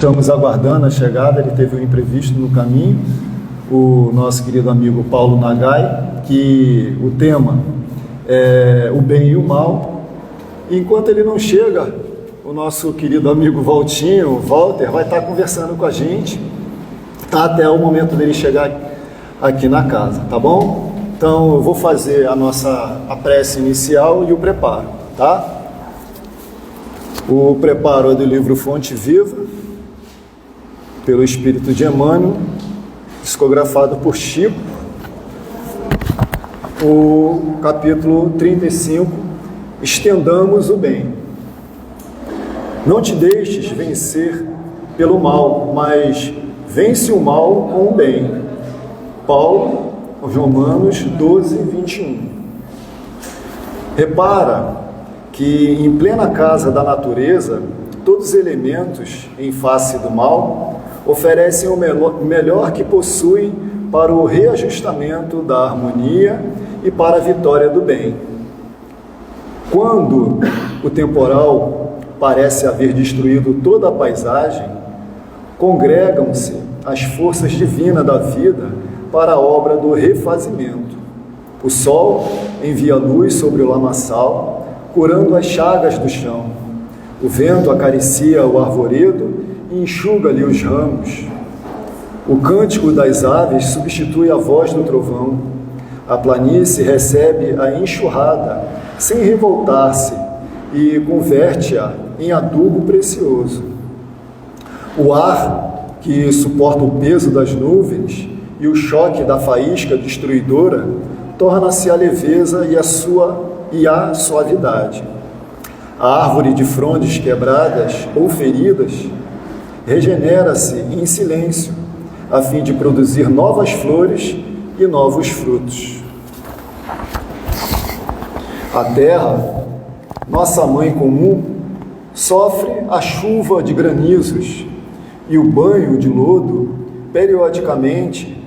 Estamos aguardando a chegada, ele teve um imprevisto no caminho, o nosso querido amigo Paulo Nagai, que o tema é o bem e o mal. E enquanto ele não chega, o nosso querido amigo Walter, vai estar conversando com a gente até o momento dele chegar aqui na casa, tá bom? Então eu vou fazer a prece inicial e o preparo, tá? O preparo é do livro Fonte Viva, pelo Espírito de Emmanuel, psicografado por Chico, o capítulo 35, Estendamos o Bem. Não te deixes vencer pelo mal, mas vence o mal com o bem. Paulo, Romanos 12, 21. Repara que em plena casa da natureza, todos os elementos em face do mal oferecem o melhor que possuem para o reajustamento da harmonia e para a vitória do bem. Quando o temporal parece haver destruído toda a paisagem, congregam-se as forças divinas da vida para a obra do refazimento. O sol envia luz sobre o lamaçal, curando as chagas do chão. O vento acaricia o arvoredo e enxuga-lhe os ramos. O cântico das aves substitui a voz do trovão. A planície recebe a enxurrada sem revoltar-se e converte-a em adubo precioso. O ar, que suporta o peso das nuvens e o choque da faísca destruidora, torna-se a leveza e a suavidade. A árvore de frondes quebradas ou feridas regenera-se em silêncio, a fim de produzir novas flores e novos frutos. A terra, nossa mãe comum, sofre a chuva de granizos e o banho de lodo periodicamente,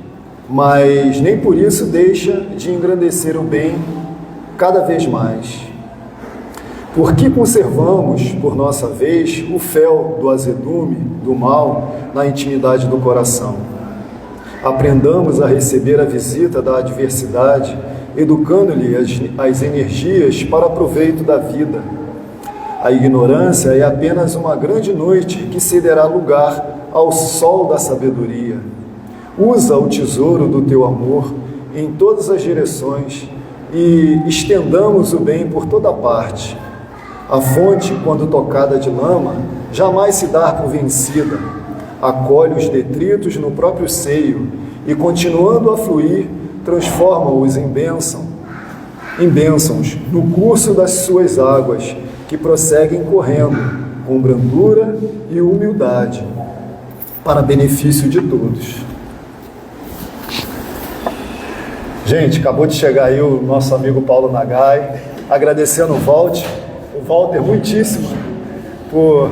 mas nem por isso deixa de engrandecer o bem cada vez mais. Porque conservamos, por nossa vez, o fel do azedume, do mal, na intimidade do coração. Aprendamos a receber a visita da adversidade, educando-lhe as energias para proveito da vida. A ignorância é apenas uma grande noite que cederá lugar ao sol da sabedoria. Usa o tesouro do teu amor em todas as direções e estendamos o bem por toda parte. A fonte, quando tocada de lama, jamais se dá por vencida. Acolhe os detritos no próprio seio e, continuando a fluir, transforma-os em bênçãos no curso das suas águas, que prosseguem correndo com brandura e humildade, para benefício de todos. Gente, acabou de chegar aí o nosso amigo Paulo Nagai, agradecendo o Walter muitíssimo por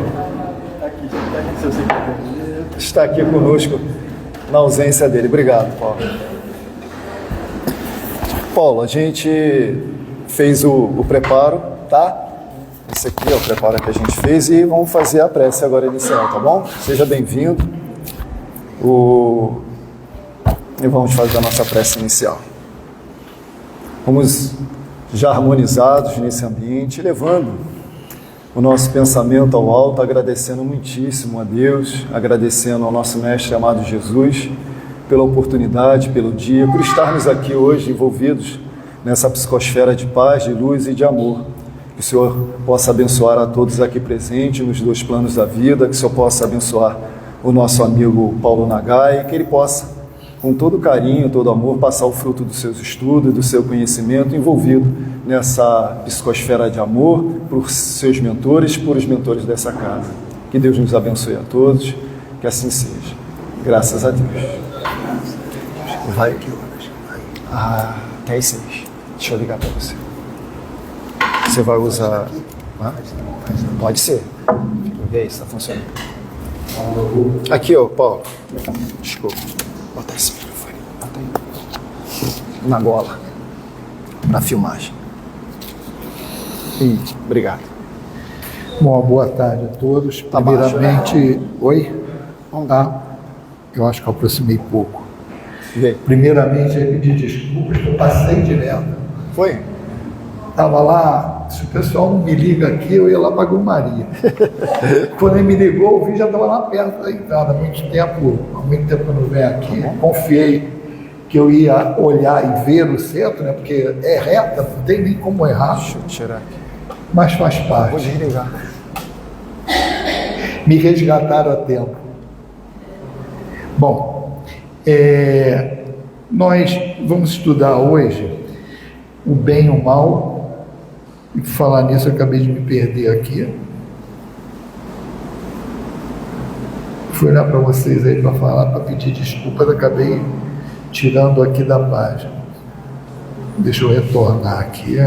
estar aqui conosco na ausência dele. Obrigado, Paulo. Paulo, a gente fez o preparo, tá? Esse aqui é o preparo que a gente fez e vamos fazer a prece agora inicial, tá bom? Seja bem-vindo. E vamos fazer a nossa prece inicial. Vamos já harmonizados nesse ambiente, levando o nosso pensamento ao alto, agradecendo muitíssimo a Deus, agradecendo ao nosso Mestre amado Jesus, pela oportunidade, pelo dia, por estarmos aqui hoje envolvidos nessa psicosfera de paz, de luz e de amor. Que o Senhor possa abençoar a todos aqui presentes nos dois planos da vida, que o Senhor possa abençoar o nosso amigo Paulo Nagai, que ele possa, com todo carinho, todo amor, passar o fruto dos seus estudos, do seu conhecimento, envolvido nessa psicosfera de amor, por seus mentores, por os mentores dessa casa. Que Deus nos abençoe a todos, que assim seja. Graças a Deus. Vai. Até às 6. Deixa eu ligar para você. Você vai usar... Pode ser. Vê aí se está funcionando. Aqui, ó, Paulo. Desculpa. Bota esse microfone. Bota aí. Na gola. Para filmagem. Obrigado. Bom, boa tarde a todos. Primeiramente... Oi? Tá? Eu acho que eu aproximei pouco. Vê. Primeiramente, eu pedi desculpas, eu passei direto. Foi? Estava lá, se o pessoal não me liga aqui, eu ia lá para a Grumaria. Quando ele me ligou, o vídeo já estava lá perto da entrada. Há muito tempo que eu não venho aqui, confiei que eu ia olhar e ver o centro, né? Porque é reta, não tem nem como errar. Deixa eu tirar aqui. Mas faz Vou parte. desligar. Me resgataram a tempo. Bom, nós vamos estudar hoje o bem e o mal. E por falar nisso, eu acabei de me perder aqui. Fui olhar para vocês aí para falar, para pedir desculpas, acabei tirando aqui da página. Deixa eu retornar aqui.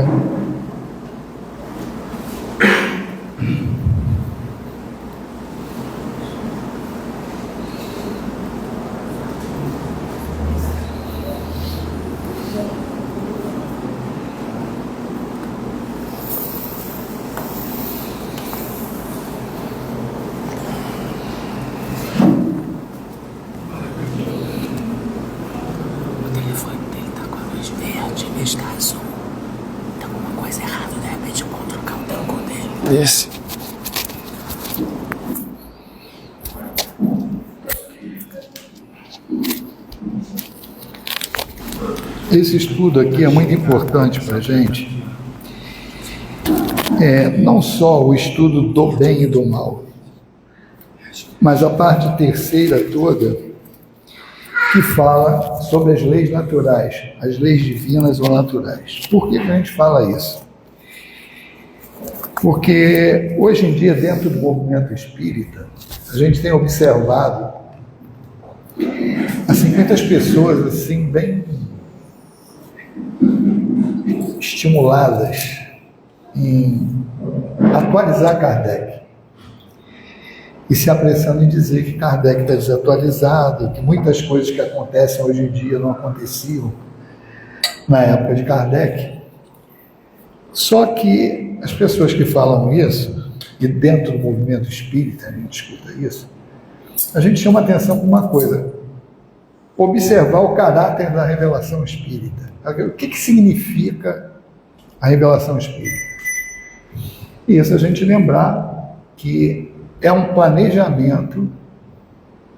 O telefone dele tá com a luz verde, em vez de estar azul. Tem alguma coisa errada, de repente vamos trocar o telco dele. Esse. Esse estudo aqui é muito importante para a gente. Não só o estudo do bem e do mal, mas a parte terceira toda, que fala sobre as leis naturais, as leis divinas ou naturais. Por que a gente fala isso? Porque hoje em dia, dentro do movimento espírita, a gente tem observado assim, muitas pessoas assim, bem estimuladas em atualizar Kardec e se apressando em dizer que Kardec está desatualizado, que muitas coisas que acontecem hoje em dia não aconteciam na época de Kardec. Só que as pessoas que falam isso, e dentro do movimento espírita a gente escuta isso, a gente chama atenção para uma coisa: observar o caráter da revelação espírita. O que significa a revelação espírita? Isso, a gente lembrar que é um planejamento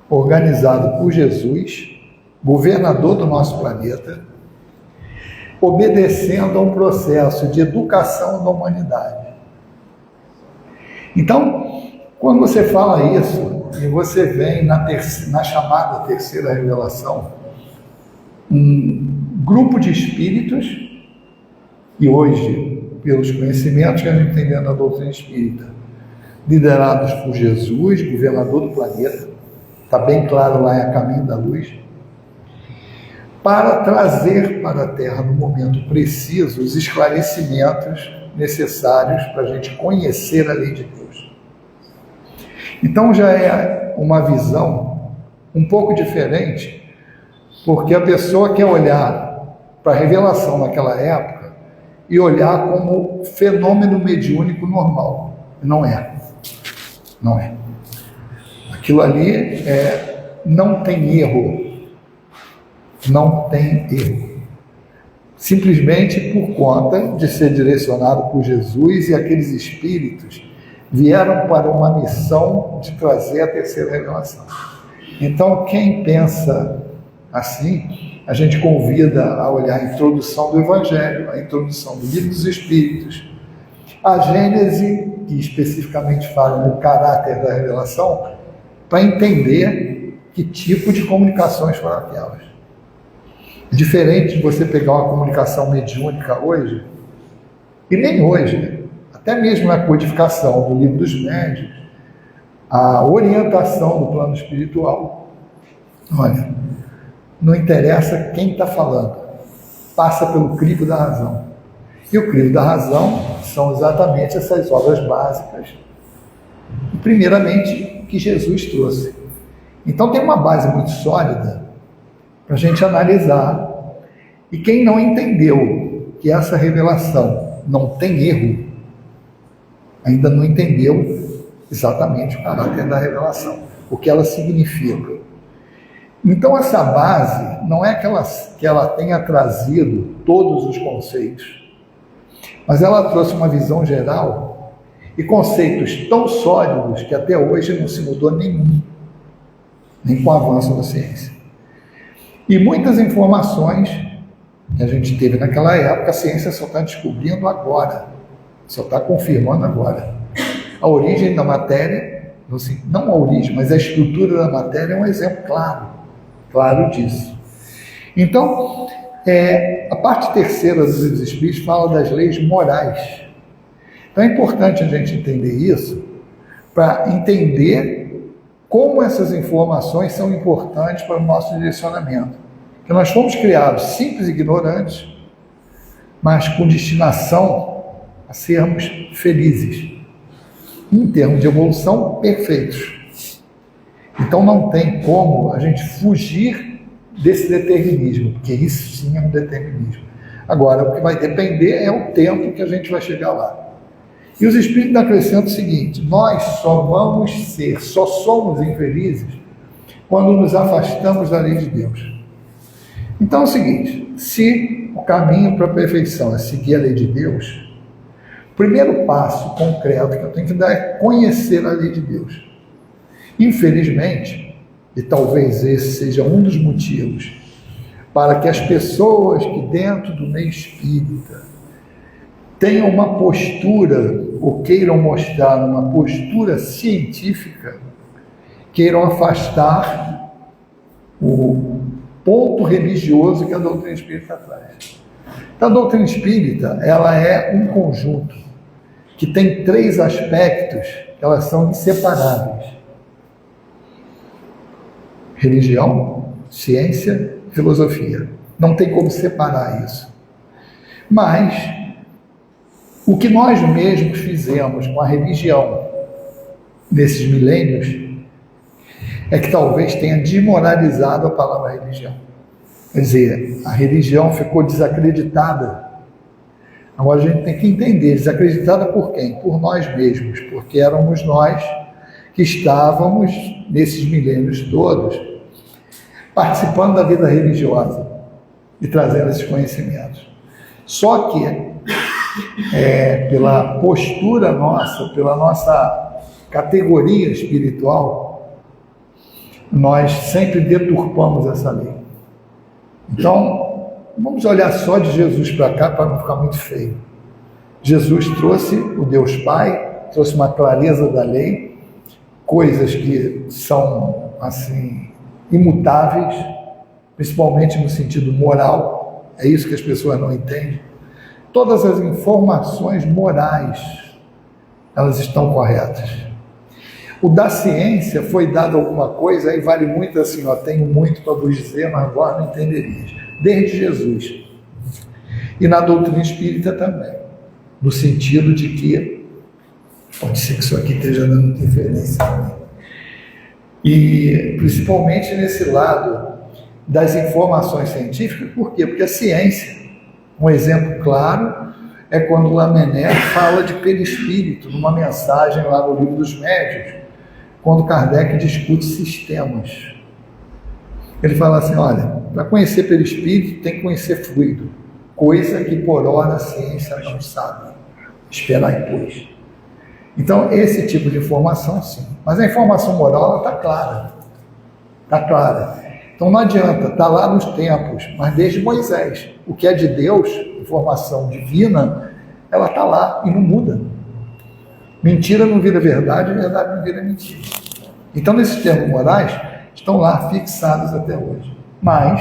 organizado por Jesus, governador do nosso planeta, obedecendo a um processo de educação da humanidade. Então, quando você fala isso, e você vem na chamada terceira revelação, um grupo de espíritos, e hoje, pelos conhecimentos que a gente tem dentro da doutrina espírita, liderados por Jesus, governador do planeta, está bem claro lá, é a caminho da luz, para trazer para a Terra, no momento preciso, os esclarecimentos necessários para a gente conhecer a lei de Deus. Então já é uma visão um pouco diferente, porque a pessoa quer olhar para a revelação naquela época e olhar como fenômeno mediúnico normal. Não é. Não é. Aquilo ali não tem erro. Não tem erro. Simplesmente por conta de ser direcionado por Jesus, e aqueles espíritos vieram para uma missão de trazer a terceira revelação. Então, quem pensa assim, a gente convida a olhar a introdução do Evangelho, a introdução do Livro dos Espíritos, a Gênese, que especificamente fala do caráter da revelação, para entender que tipo de comunicações foram aquelas. Diferente de você pegar uma comunicação mediúnica hoje, e nem hoje, né? Até mesmo na codificação do Livro dos Médiuns, a orientação do plano espiritual. Olha, não interessa quem está falando, passa pelo crivo da razão. E o crivo da razão são exatamente essas obras básicas, e primeiramente que Jesus trouxe. Então tem uma base muito sólida para a gente analisar. E quem não entendeu que essa revelação não tem erro, ainda não entendeu exatamente o caráter da revelação. o que ela significa. Então, essa base não é que ela tenha trazido todos os conceitos, mas ela trouxe uma visão geral e conceitos tão sólidos que até hoje não se mudou nenhum, nem com o avanço da ciência. E muitas informações que a gente teve naquela época, a ciência só está descobrindo agora, só está confirmando agora. A origem da matéria, assim, não a origem, mas a estrutura da matéria é um exemplo claro disso. Então, a parte terceira dos livros espíritos fala das leis morais. Então é importante a gente entender isso para entender como essas informações são importantes para o nosso direcionamento. Porque nós fomos criados simples e ignorantes, mas com destinação a sermos felizes. Em termos de evolução, perfeitos. Então não tem como a gente fugir desse determinismo, porque isso sim é um determinismo. Agora, o que vai depender é o tempo que a gente vai chegar lá. E os Espíritos acrescentam o seguinte: nós só somos infelizes quando nos afastamos da lei de Deus. Então é o seguinte, se o caminho para a perfeição é seguir a lei de Deus, o primeiro passo concreto que eu tenho que dar é conhecer a lei de Deus. Infelizmente, e talvez esse seja um dos motivos para que as pessoas que dentro do meio espírita tenham uma postura, ou queiram mostrar uma postura científica, queiram afastar o ponto religioso que a doutrina espírita traz. Então, a doutrina espírita, ela é um conjunto que tem 3 aspectos que elas são inseparáveis: religião, ciência, filosofia. Não tem como separar isso. Mas o que nós mesmos fizemos com a religião nesses milênios é que talvez tenha desmoralizado a palavra religião. Quer dizer, a religião ficou desacreditada. Agora a gente tem que entender, desacreditada por quem? Por nós mesmos, porque éramos nós que estávamos, nesses milênios todos, participando da vida religiosa e trazendo esses conhecimentos. Só que, pela postura nossa, pela nossa categoria espiritual, nós sempre deturpamos essa lei. Então, vamos olhar só de Jesus para cá para não ficar muito feio. Jesus trouxe o Deus Pai, trouxe uma clareza da lei, coisas que são, assim, imutáveis, principalmente no sentido moral. É isso que as pessoas não entendem. Todas as informações morais, elas estão corretas. O da ciência foi dado alguma coisa, aí vale muito assim, tenho muito para vos dizer, mas vós não entenderias. Desde Jesus. E na doutrina espírita também. No sentido de que, pode ser que isso aqui esteja dando interferência também. E principalmente nesse lado das informações científicas, por quê? Porque a ciência, um exemplo claro, é quando Lamennais fala de perispírito, numa mensagem lá no Livro dos Médiuns, quando Kardec discute sistemas. Ele fala assim, olha, para conhecer perispírito tem que conhecer fluido, coisa que por hora a ciência não sabe. Esperar depois. Então, esse tipo de informação, sim. Mas a informação moral, ela está clara. Está clara. Então, não adianta, está lá nos tempos, mas desde Moisés. O que é de Deus, informação divina, ela está lá e não muda. Mentira não vira verdade, verdade não vira mentira. Então, nesses termos morais, estão lá fixados até hoje. Mas,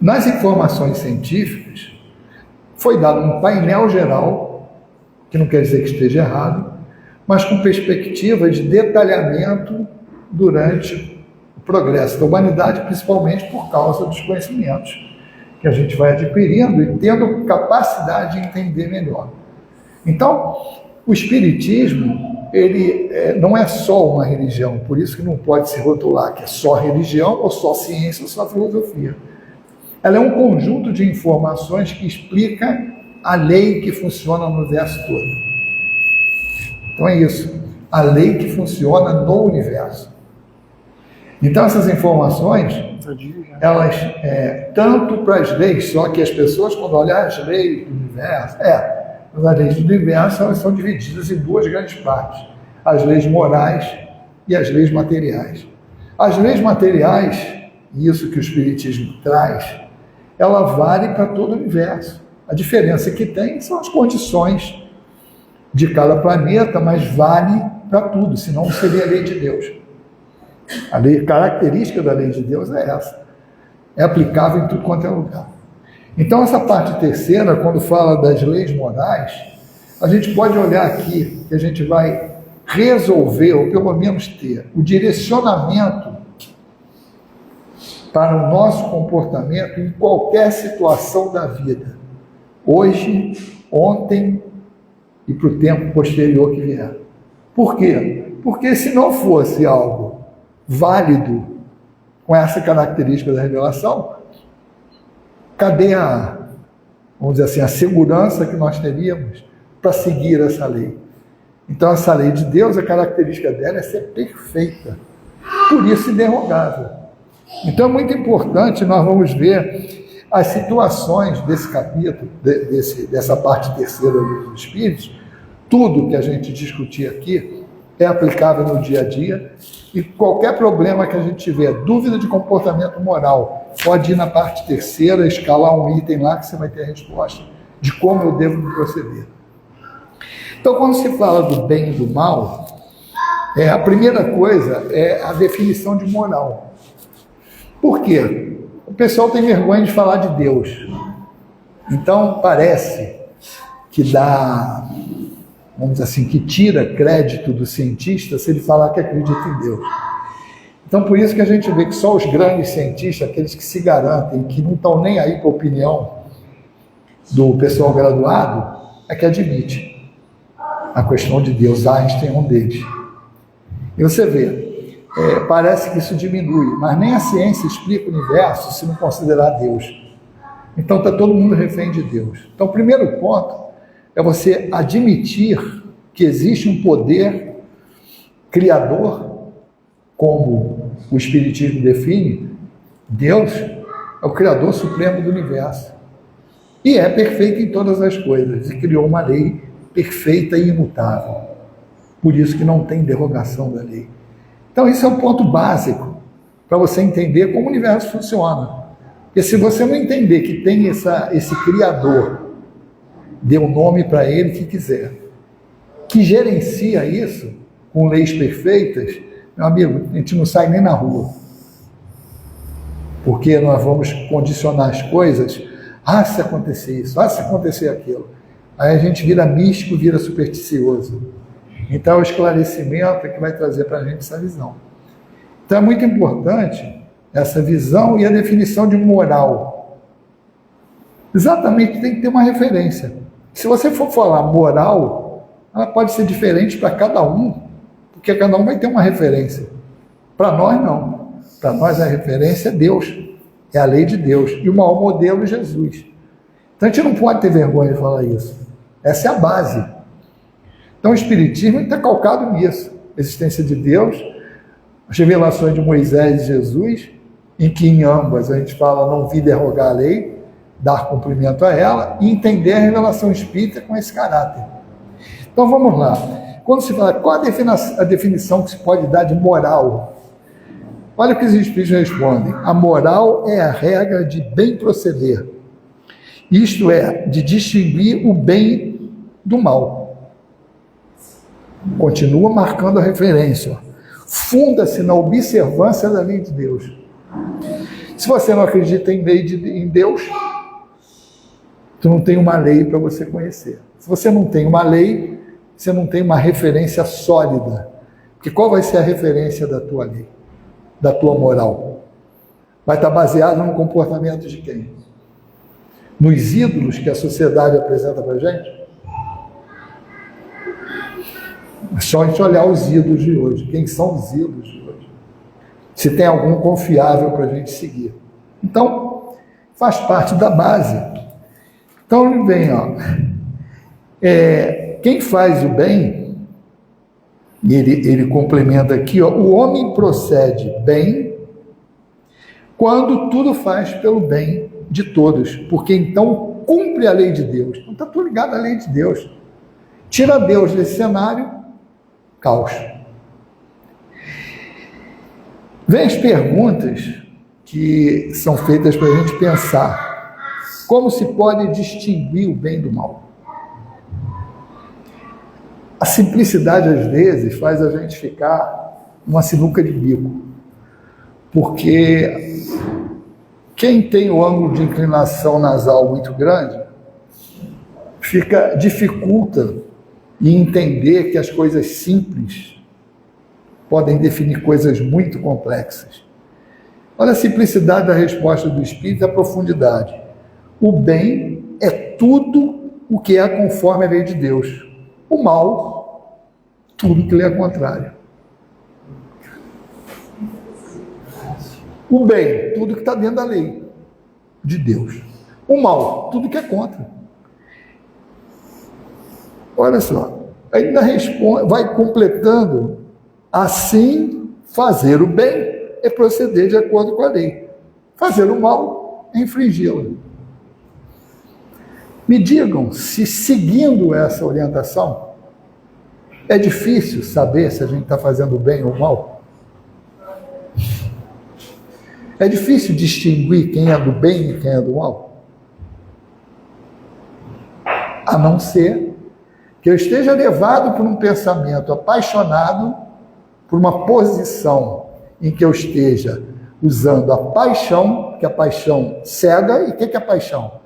nas informações científicas, foi dado um painel geral, que não quer dizer que esteja errado, mas com perspectiva de detalhamento durante o progresso da humanidade, principalmente por causa dos conhecimentos que a gente vai adquirindo e tendo capacidade de entender melhor. Então, o Espiritismo, ele não é só uma religião, por isso que não pode se rotular que é só religião, ou só ciência, ou só filosofia. Ela é um conjunto de informações que explica a lei que funciona no universo todo. Então é isso. a lei que funciona no universo. Então essas informações, elas, tanto para as leis, só que as pessoas quando olham as leis do universo, as leis do universo elas são divididas em duas grandes partes, as leis morais e as leis materiais. As leis materiais, isso que o Espiritismo traz, ela vale para todo o universo. A diferença que tem são as condições de cada planeta, mas vale para tudo, senão não seria a lei de Deus. A característica da lei de Deus é essa. É aplicável em tudo quanto é lugar. Então, essa parte terceira, quando fala das leis morais, a gente pode olhar aqui, que a gente vai resolver, ou pelo menos ter, o direcionamento para o nosso comportamento em qualquer situação da vida. Hoje, ontem e para o tempo posterior que vier. Por quê? Porque se não fosse algo válido com essa característica da revelação, cadê vamos dizer assim, a segurança que nós teríamos para seguir essa lei? Então, essa lei de Deus, a característica dela é ser perfeita, por isso inderrogável. Então, é muito importante, nós vamos ver as situações desse capítulo, dessa parte terceira dos Espíritos. Tudo que a gente discutir aqui é aplicável no dia a dia, e qualquer problema que a gente tiver, dúvida de comportamento moral, pode ir na parte terceira, escalar um item lá que você vai ter a resposta de como eu devo me proceder. Então, quando se fala do bem e do mal, a primeira coisa é a definição de moral. Por quê? O pessoal tem vergonha de falar de Deus. Então, parece que dá, vamos dizer assim, que tira crédito do cientista se ele falar que acredita em Deus. Então, por isso que a gente vê que só os grandes cientistas, aqueles que se garantem, que não estão nem aí com a opinião do pessoal graduado, é que admite a questão de Deus. Einstein é um deles. E você vê, parece que isso diminui, mas nem a ciência explica o universo se não considerar Deus. Então está todo mundo refém de Deus. Então o primeiro ponto é você admitir que existe um poder criador, como o Espiritismo define. Deus é o Criador Supremo do Universo. E é perfeito em todas as coisas. E criou uma lei perfeita e imutável. Por isso que não tem derrogação da lei. Então isso é o ponto básico para você entender como o universo funciona. Porque se você não entender que tem esse Criador, dê um nome para ele que quiser, que gerencia isso com leis perfeitas, meu amigo, a gente não sai nem na rua. Porque nós vamos condicionar as coisas, se acontecer isso, se acontecer aquilo. Aí a gente vira místico, vira supersticioso. Então é o esclarecimento que vai trazer para a gente essa visão. Então é muito importante essa visão e a definição de moral. Exatamente, tem que ter uma referência. Se você for falar moral, ela pode ser diferente para cada um, porque cada um vai ter uma referência. Para nós, não. Para nós, a referência é Deus, é a lei de Deus, e o maior modelo é Jesus. Então, a gente não pode ter vergonha de falar isso. Essa é a base. Então, o Espiritismo está calcado nisso. A existência de Deus, as revelações de Moisés e Jesus, em que em ambas a gente fala não vi derrogar a lei, dar cumprimento a ela, e entender a revelação espírita com esse caráter. Então, vamos lá. Quando se fala, qual a definição que se pode dar de moral? Olha o que os Espíritos respondem. A moral é a regra de bem proceder. Isto é, de distinguir o bem do mal. Continua marcando a referência. Funda-se na observância da lei de Deus. Se você não acredita em Deus, tu não tem uma lei para você conhecer. Se você não tem uma lei, você não tem uma referência sólida. Porque qual vai ser a referência da tua lei? Da tua moral? Vai estar baseado no comportamento de quem? Nos ídolos que a sociedade apresenta para a gente? É só a gente olhar os ídolos de hoje. Quem são os ídolos de hoje? Se tem algum confiável para a gente seguir. Então, faz parte da base. Então, vem, quem faz o bem E ele complementa aqui, ó, o homem procede bem quando tudo faz pelo bem de todos, porque então cumpre a lei de Deus. Então está tudo ligado à lei de Deus. Tira Deus desse cenário, caos. Vem as perguntas que são feitas para a gente pensar. Como se pode distinguir o bem do mal? A simplicidade, às vezes, faz a gente ficar numa sinuca de bico. Porque quem tem o ângulo de inclinação nasal muito grande, dificulta em entender que as coisas simples podem definir coisas muito complexas. Olha a simplicidade da resposta do Espírito e a profundidade. O bem é tudo o que é conforme a lei de Deus. O mal, tudo que lhe é contrário. O bem, tudo que está dentro da lei de Deus. O mal, tudo que é contra. Olha só, ainda responde, vai completando, assim, fazer o bem é proceder de acordo com a lei. Fazer o mal é infringi-la. Me digam se, seguindo essa orientação, é difícil saber se a gente está fazendo bem ou mal? É difícil distinguir quem é do bem e quem é do mal? A não ser que eu esteja levado por um pensamento apaixonado, por uma posição em que eu esteja usando a paixão, que a paixão cega. E o que é a paixão?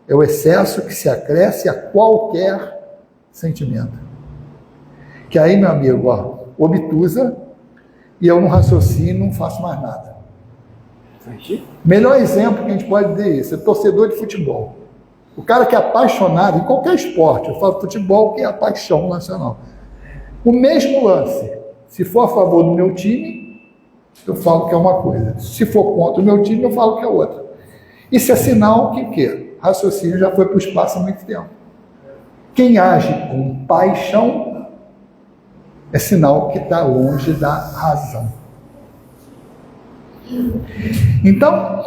É o excesso que se acresce a qualquer sentimento. Que aí, meu amigo, ó, obtusa, e eu não raciocínio, não faço mais nada. Melhor exemplo que a gente pode ter isso, é torcedor de futebol. O cara que é apaixonado em qualquer esporte, eu falo futebol, que é a paixão nacional. O mesmo lance, se for a favor do meu time, eu falo que é uma coisa. Se for contra o meu time, eu falo que é outra. Isso é sinal que o quê? Raciocínio já foi para o espaço há muito tempo. Quem age com paixão é sinal que está longe da razão. Então,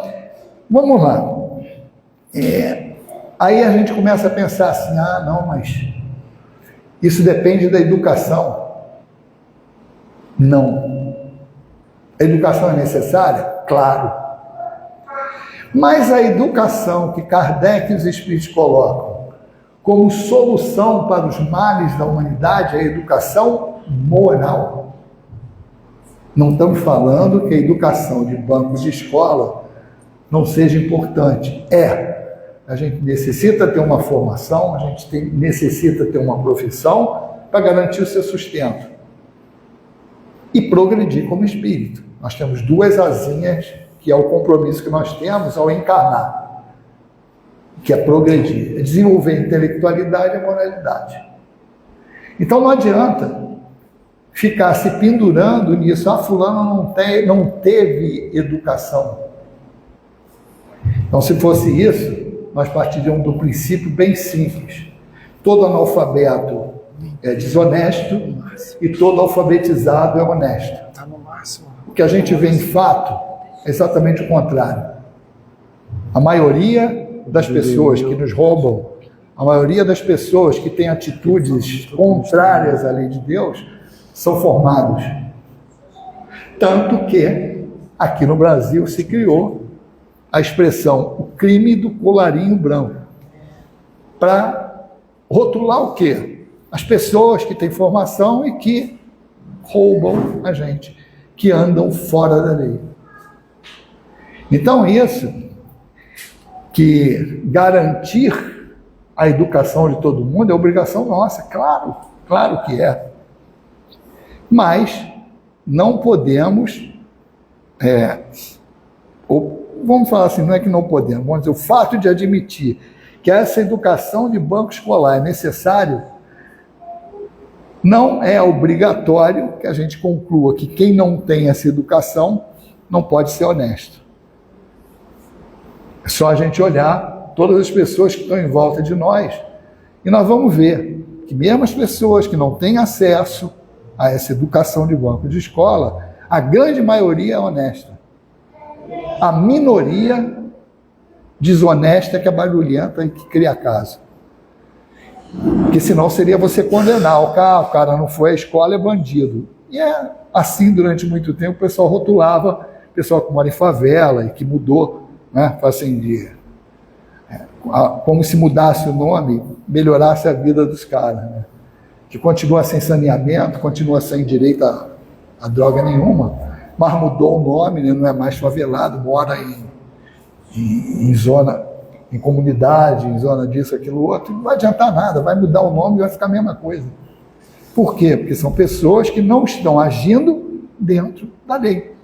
vamos lá. Aí a gente começa a pensar assim, não, mas isso depende da educação. Não. A educação é necessária? Claro. Mas a educação que Kardec e os Espíritos colocam como solução para os males da humanidade é a educação moral. Não estamos falando que a educação de bancos de escola não seja importante. A gente necessita ter uma formação, a gente necessita ter uma profissão para garantir o seu sustento e progredir como espírito. Nós temos duas asinhas, que é o compromisso que nós temos ao encarnar, que é progredir, é desenvolver a intelectualidade e a moralidade. Então não adianta ficar se pendurando nisso, fulano não teve educação. Então, se fosse isso, nós partiríamos do princípio bem simples. Todo analfabeto é desonesto e todo alfabetizado é honesto. O que a gente vê em fato é exatamente o contrário. A maioria das pessoas que nos roubam, a maioria das pessoas que têm atitudes contrárias à lei de Deus, são formados. Tanto que, aqui no Brasil, se criou a expressão, o crime do colarinho branco, para rotular o quê? As pessoas que têm formação e que roubam a gente, que andam fora da lei. Então, isso, que garantir a educação de todo mundo é obrigação nossa, claro que é. Mas não podemos, vamos falar assim, não é que não podemos, vamos dizer, o fato de admitir que essa educação de banco escolar é necessário, não é obrigatório que a gente conclua que quem não tem essa educação não pode ser honesto. É só a gente olhar todas as pessoas que estão em volta de nós e nós vamos ver que mesmo as pessoas que não têm acesso a essa educação de banco de escola, a grande maioria é honesta. A minoria desonesta que é barulhenta e que cria caso. Porque senão seria você condenar o cara não foi à escola, é bandido. E é assim durante muito tempo o pessoal rotulava, o pessoal que mora em favela e que mudou, né? Assim, como se mudasse o nome, melhorasse a vida dos caras, né? Que continua sem saneamento, continua sem direito a droga nenhuma, mas mudou o nome, né? Não é mais favelado, mora em zona, em comunidade, em zona disso, aquilo, outro, não vai adiantar nada, vai mudar o nome e vai ficar a mesma coisa. Por quê? Porque são pessoas que não estão agindo dentro da lei,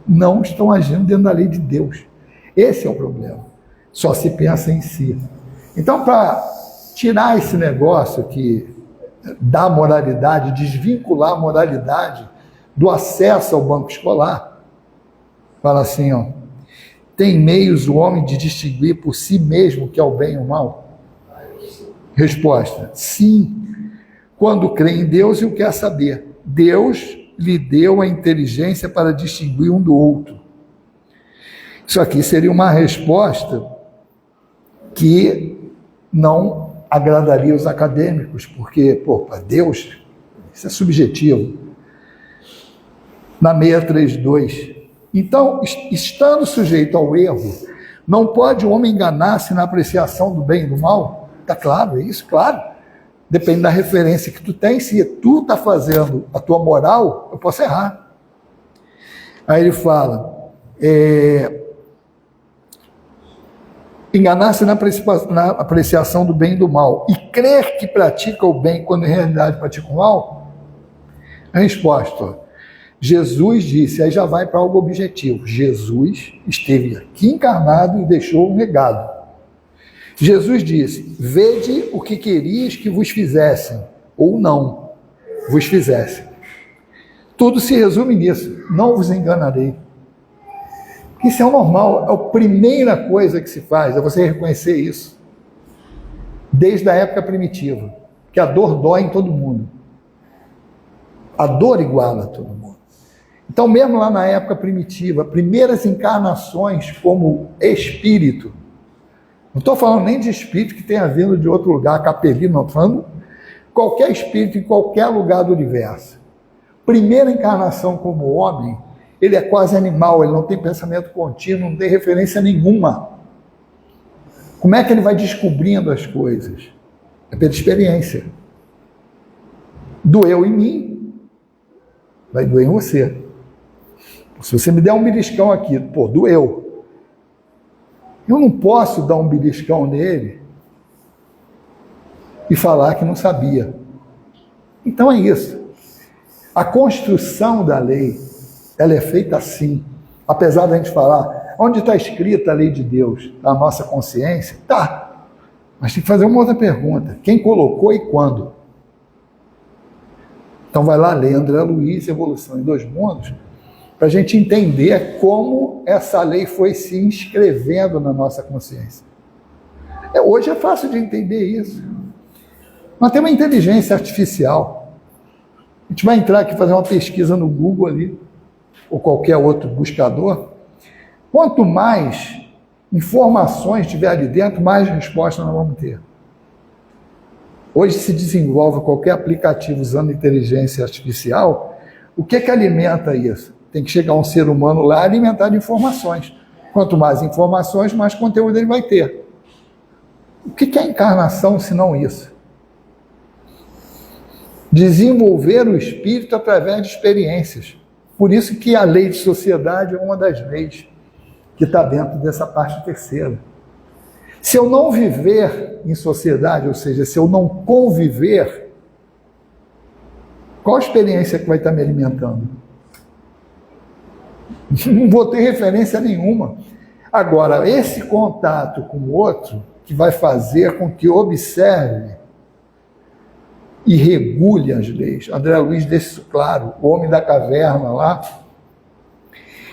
não estão agindo dentro da lei de Deus. Esse é o problema. Só se pensa em si. Então, para tirar esse negócio que dá moralidade, desvincular a moralidade do acesso ao banco escolar, fala assim, ó, tem meios o homem de distinguir por si mesmo o que é o bem e o mal? Resposta, sim, quando crê em Deus e o quer saber. Deus lhe deu a inteligência para distinguir um do outro. Isso aqui seria uma resposta que não agradaria os acadêmicos, porque, para Deus, isso é subjetivo. Na 632. Então, estando sujeito ao erro, não pode o homem enganar-se na apreciação do bem e do mal? Está claro, é isso, claro. Depende da referência que tu tem. Se tu está fazendo a tua moral, eu posso errar. Aí ele fala, enganar-se na apreciação do bem e do mal e crer que pratica o bem quando em realidade pratica o mal? A resposta, Jesus disse, aí já vai para algo objetivo. Jesus esteve aqui encarnado e deixou um legado. Jesus disse, vede o que querias que vos fizessem, ou não vos fizessem. Tudo se resume nisso, não vos enganarei. Isso é o normal, é a primeira coisa que se faz, é você reconhecer isso. Desde a época primitiva, que a dor dói em todo mundo. A dor iguala a todo mundo. Então, mesmo lá na época primitiva, primeiras encarnações como espírito, não estou falando nem de espírito que tenha vindo de outro lugar, capelino, não, estou falando qualquer espírito em qualquer lugar do universo. Primeira encarnação como homem, ele é quase animal, ele não tem pensamento contínuo, não tem referência nenhuma. Como é que ele vai descobrindo as coisas? É pela experiência. Doeu em mim, vai doer em você. Se você me der um beliscão aqui, doeu. Eu não posso dar um beliscão nele e falar que não sabia. Então é isso. A construção da lei, ela é feita assim. Apesar da gente falar, onde está escrita a lei de Deus? A nossa consciência? Tá. Mas tem que fazer uma outra pergunta. Quem colocou e quando? Então vai lá ler André Luiz, Evolução em Dois Mundos, para a gente entender como essa lei foi se inscrevendo na nossa consciência. Hoje é fácil de entender isso. Nós temos uma inteligência artificial. A gente vai entrar aqui e fazer uma pesquisa no Google ali, ou qualquer outro buscador. Quanto mais informações tiver ali dentro, mais respostas nós vamos ter. Hoje se desenvolve qualquer aplicativo usando inteligência artificial. O que alimenta isso? Tem que chegar um ser humano lá alimentado de informações. Quanto mais informações, mais conteúdo ele vai ter. O que é encarnação se não isso? Desenvolver o espírito através de experiências. Por isso que a lei de sociedade é uma das leis que está dentro dessa parte terceira. Se eu não viver em sociedade, ou seja, se eu não conviver, qual a experiência que vai estar me alimentando? Não vou ter referência nenhuma. Agora, esse contato com o outro, que vai fazer com que observe e regule as leis. André Luiz deixa isso claro, o homem da caverna lá,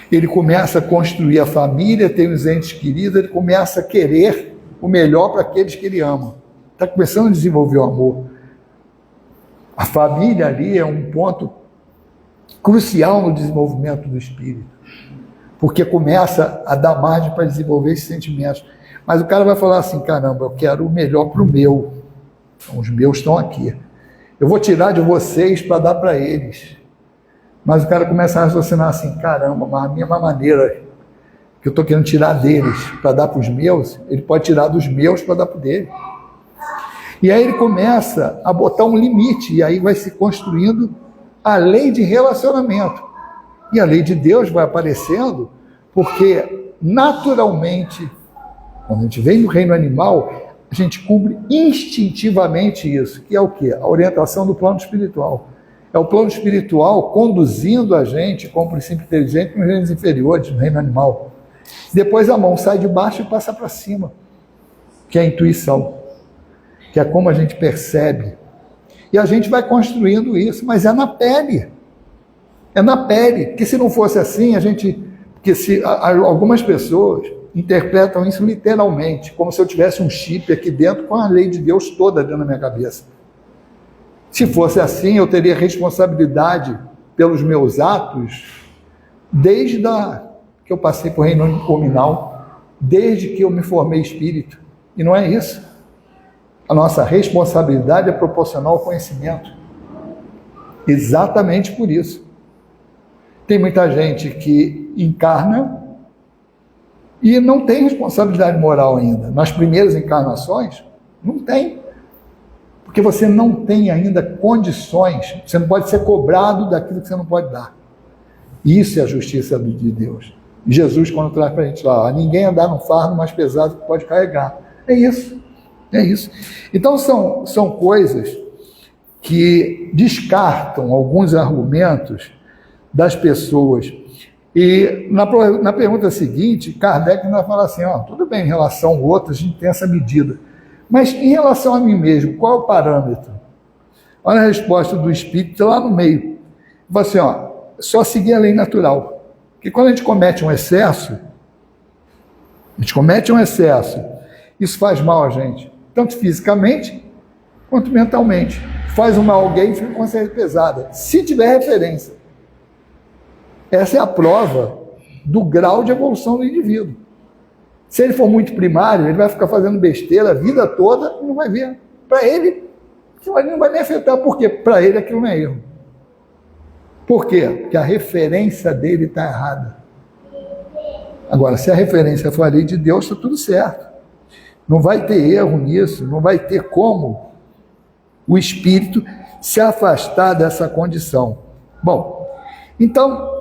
ele começa a construir a família, tem os entes queridos, ele começa a querer o melhor para aqueles que ele ama. Está começando a desenvolver o amor. A família ali é um ponto crucial no desenvolvimento do espírito, porque começa a dar margem para desenvolver esses sentimentos. Mas o cara vai falar assim, caramba, eu quero o melhor para o meu, então, os meus estão aqui, eu vou tirar de vocês para dar para eles. Mas o cara começa a raciocinar assim, caramba, mas a mesma maneira que eu estou querendo tirar deles para dar para os meus, ele pode tirar dos meus para dar para o dele. E aí ele começa a botar um limite, e aí vai se construindo a lei de relacionamento. E a lei de Deus vai aparecendo, porque naturalmente, quando a gente vem no reino animal, a gente cumpre instintivamente isso, que é o quê? A orientação do plano espiritual. É o plano espiritual conduzindo a gente, com o princípio inteligente, nos reinos inferiores, no reino animal. Depois a mão sai de baixo e passa para cima, que é a intuição, que é como a gente percebe. E a gente vai construindo isso, mas é na pele. É na pele, que se não fosse assim, algumas pessoas interpretam isso literalmente, como se eu tivesse um chip aqui dentro com a lei de Deus toda dentro da minha cabeça. Se fosse assim, eu teria responsabilidade pelos meus atos desde que eu passei por reino nominal, desde que eu me formei espírito. E não é isso. A nossa responsabilidade é proporcional ao conhecimento. Exatamente por isso. Tem muita gente que encarna e não tem responsabilidade moral ainda. Nas primeiras encarnações, não tem. Porque você não tem ainda condições, você não pode ser cobrado daquilo que você não pode dar. Isso é a justiça de Deus. E Jesus, quando traz para a gente lá, ninguém andar num fardo mais pesado que pode carregar. É isso. É isso. Então são coisas que descartam alguns argumentos das pessoas. E na pergunta seguinte, Kardec vai falar assim, tudo bem, em relação ao outro, a gente tem essa medida. Mas em relação a mim mesmo, qual é o parâmetro? Olha a resposta do Espírito lá no meio. Fala assim, só seguir a lei natural. Porque quando a gente comete um excesso, isso faz mal a gente, tanto fisicamente quanto mentalmente. Faz um mal a alguém e fica com consciência pesada, se tiver referência. Essa é a prova do grau de evolução do indivíduo. Se ele for muito primário, ele vai ficar fazendo besteira a vida toda e não vai ver. Para ele, aquilo ali não vai nem afetar, porque para ele aquilo não é erro. Por quê? Porque a referência dele está errada. Agora, se a referência for a lei de Deus, está tudo certo. Não vai ter erro nisso, não vai ter como o espírito se afastar dessa condição. Bom, então,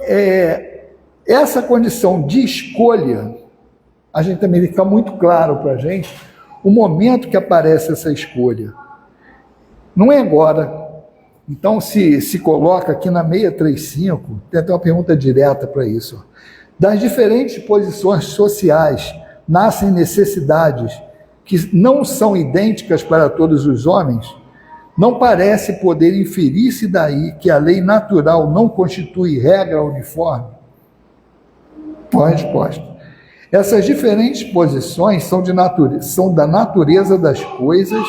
essa condição de escolha, a gente também tem que ficar muito claro para a gente o momento que aparece essa escolha. Não é agora. Então, se coloca aqui na 635, tem até uma pergunta direta para isso. Das diferentes posições sociais, nascem necessidades que não são idênticas para todos os homens? Não parece poder inferir-se daí que a lei natural não constitui regra uniforme? Qual a resposta? Essas diferentes posições são da natureza das coisas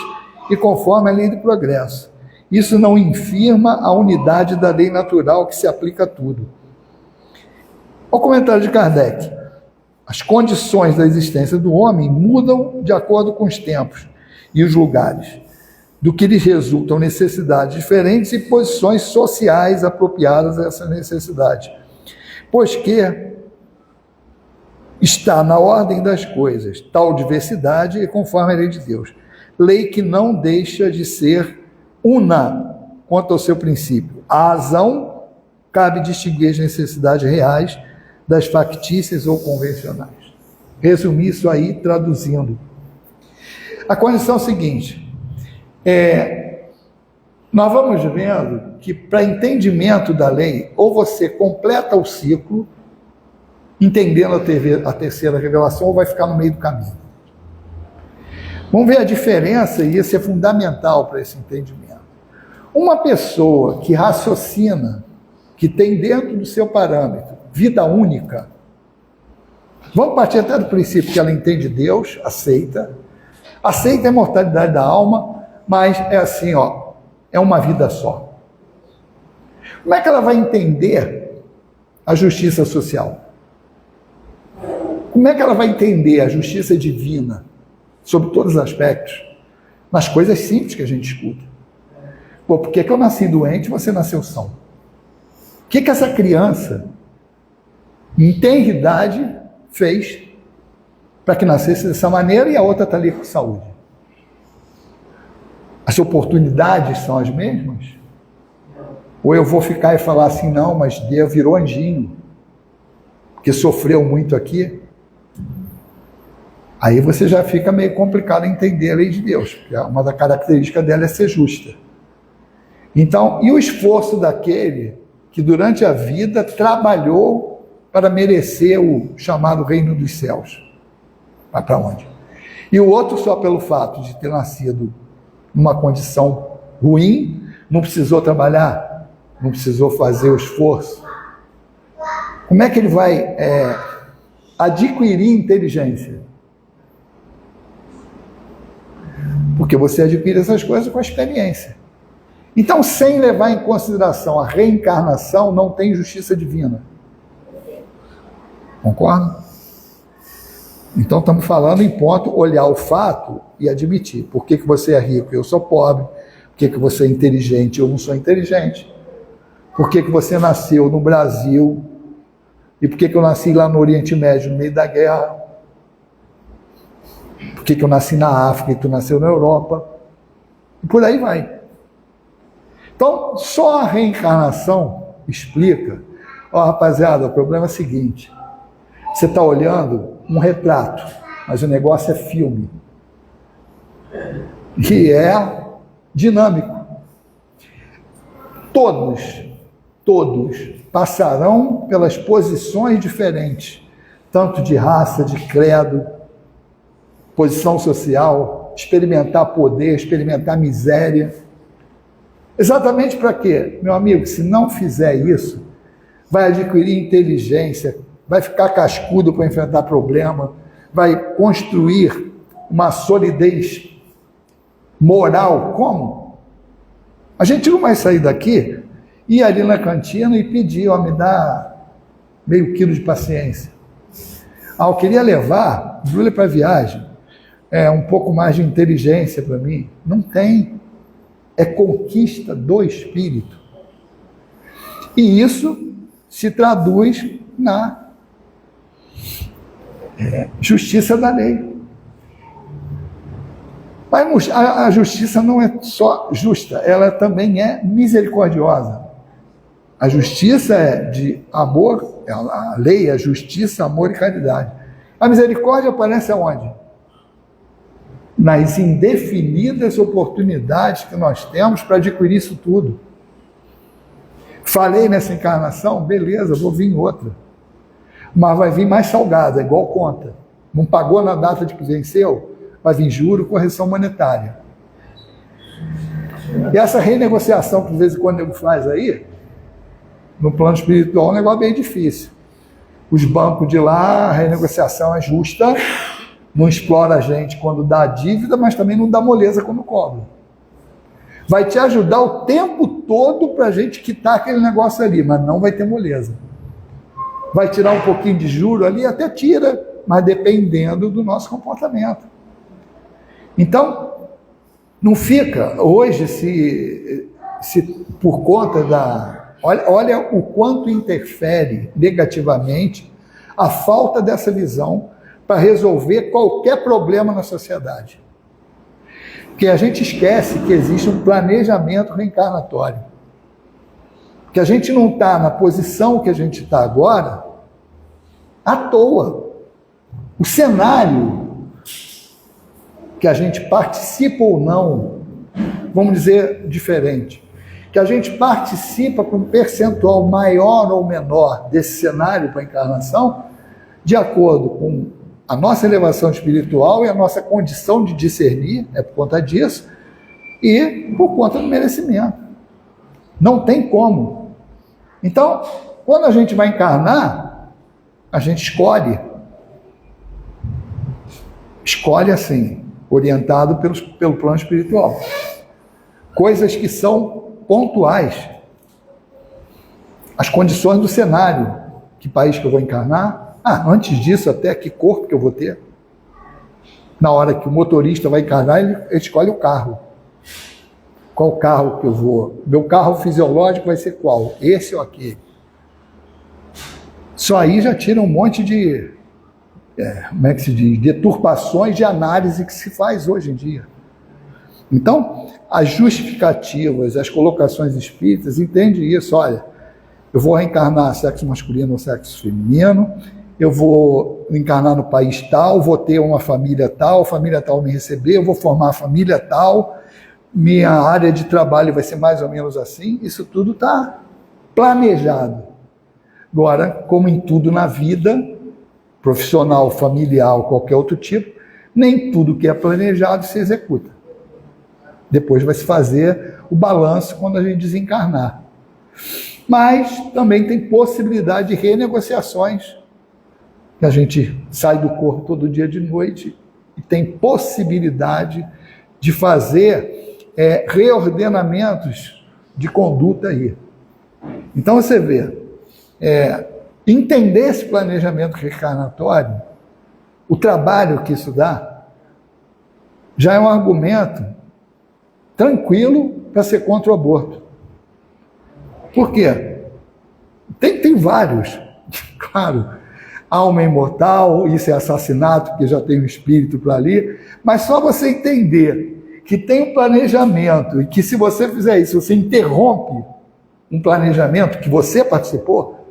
e conforme a lei do progresso. Isso não infirma a unidade da lei natural que se aplica a tudo. O comentário de Kardec. As condições da existência do homem mudam de acordo com os tempos e os lugares, do que lhes resultam necessidades diferentes e posições sociais apropriadas a essa necessidade. Pois que está na ordem das coisas tal diversidade e conforme a lei de Deus. Lei que não deixa de ser una quanto ao seu princípio. A razão cabe distinguir as necessidades reais das factícias ou convencionais. Resumir isso aí traduzindo. A condição seguinte, nós vamos vendo que para entendimento da lei, ou você completa o ciclo, entendendo a terceira revelação, ou vai ficar no meio do caminho. Vamos ver a diferença, e isso é fundamental para esse entendimento. Uma pessoa que raciocina, que tem dentro do seu parâmetro vida única, vamos partir até do princípio que ela entende Deus, aceita a imortalidade da alma, mas é assim, é uma vida só. Como é que ela vai entender a justiça social? Como é que ela vai entender a justiça divina sobre todos os aspectos? Nas coisas simples que a gente escuta. Pô, por que eu nasci doente e você nasceu são? O que essa criança, em tenridade, fez para que nascesse dessa maneira e a outra está ali com saúde? As oportunidades são as mesmas? Ou eu vou ficar e falar assim, não, mas Deus virou anjinho, porque sofreu muito aqui? Aí você já fica meio complicado entender a lei de Deus, porque uma das características dela é ser justa. Então, e o esforço daquele que durante a vida trabalhou para merecer o chamado reino dos céus? Vai para onde? E o outro, só pelo fato de ter nascido numa condição ruim, não precisou trabalhar, não precisou fazer o esforço. Como é que ele vai adquirir inteligência? Porque você adquire essas coisas com a experiência. Então, sem levar em consideração a reencarnação, não tem justiça divina. Concorda? Então, estamos falando em ponto, olhar o fato e admitir. Por que você é rico e eu sou pobre? Por que você é inteligente e eu não sou inteligente? Por que você nasceu no Brasil? E por que eu nasci lá no Oriente Médio, no meio da guerra? Por que eu nasci na África e tu nasceu na Europa? E por aí vai. Então, só a reencarnação explica. Ó, rapaziada, o problema é o seguinte. Você está olhando um retrato, mas o negócio é filme. E é dinâmico. Todos passarão pelas posições diferentes, tanto de raça, de credo, posição social, experimentar poder, experimentar miséria. Exatamente para quê? Meu amigo, se não fizer isso, vai adquirir inteligência, vai ficar cascudo para enfrentar problema, vai construir uma solidez moral. Como? A gente não vai sair daqui, ir ali na cantina e pedir, ó, me dá meio quilo de paciência. Ah, eu queria levar Júlia para a viagem, um pouco mais de inteligência para mim. Não tem. É conquista do espírito. E isso se traduz na justiça da lei. Mas a justiça não é só justa, ela também é misericordiosa. A justiça é de amor, a lei é justiça, amor e caridade. A misericórdia aparece aonde? Nas indefinidas oportunidades que nós temos para adquirir isso tudo. Falei nessa encarnação, beleza, vou vir em outra. Mas vai vir mais salgada, igual conta. Não pagou na data de que venceu, vai vir juro, correção monetária. E essa renegociação que de vez em quando ele faz aí, no plano espiritual, é um negócio bem difícil. Os bancos de lá, a renegociação é justa, não explora a gente quando dá a dívida, mas também não dá moleza quando cobra. Vai te ajudar o tempo todo para a gente quitar aquele negócio ali, mas não vai ter moleza. Vai tirar um pouquinho de juro ali, até tira, mas dependendo do nosso comportamento. Então, não fica, hoje, se por conta da... Olha o quanto interfere negativamente a falta dessa visão para resolver qualquer problema na sociedade. Porque a gente esquece que existe um planejamento reencarnatório. Que a gente não está na posição que a gente está agora à toa. O cenário que a gente participa ou não, vamos dizer diferente, que a gente participa com um percentual maior ou menor desse cenário para a encarnação, de acordo com a nossa elevação espiritual e a nossa condição de discernir, é por conta disso, e por conta do merecimento. Não tem como. Então, quando a gente vai encarnar, a gente escolhe. Escolhe assim, orientado pelo plano espiritual. Coisas que são pontuais. as condições do cenário. Que país que eu vou encarnar? Antes disso, até que corpo que eu vou ter. Na hora que o motorista vai encarnar, ele escolhe o carro. Qual carro que eu vou? Meu carro fisiológico vai ser qual? Esse ou aquele? Só aí já tira um monte de, como é que se diz? Deturpações de análise que se faz hoje em dia. Então, as justificativas, as colocações espíritas entendem isso. Olha, eu vou reencarnar sexo masculino ou sexo feminino, eu vou encarnar no país tal, vou ter uma família tal, a família tal me receber, eu vou formar a família tal, minha área de trabalho vai ser mais ou menos assim. Isso tudo está planejado. Agora, como em tudo na vida, profissional, familiar, qualquer outro tipo, nem tudo que é planejado se executa. Depois vai se fazer o balanço quando a gente desencarnar. Mas também tem possibilidade de renegociações, que a gente sai do corpo todo dia de noite e tem possibilidade de fazer reordenamentos de conduta aí. Então você vê, entender esse planejamento reencarnatório, o trabalho que isso dá, já é um argumento tranquilo para ser contra o aborto. Por quê? Tem vários. Claro, alma imortal, isso é assassinato, porque já tem um espírito para ali, mas só você entender que tem um planejamento e que se você fizer isso, você interrompe um planejamento que você participou,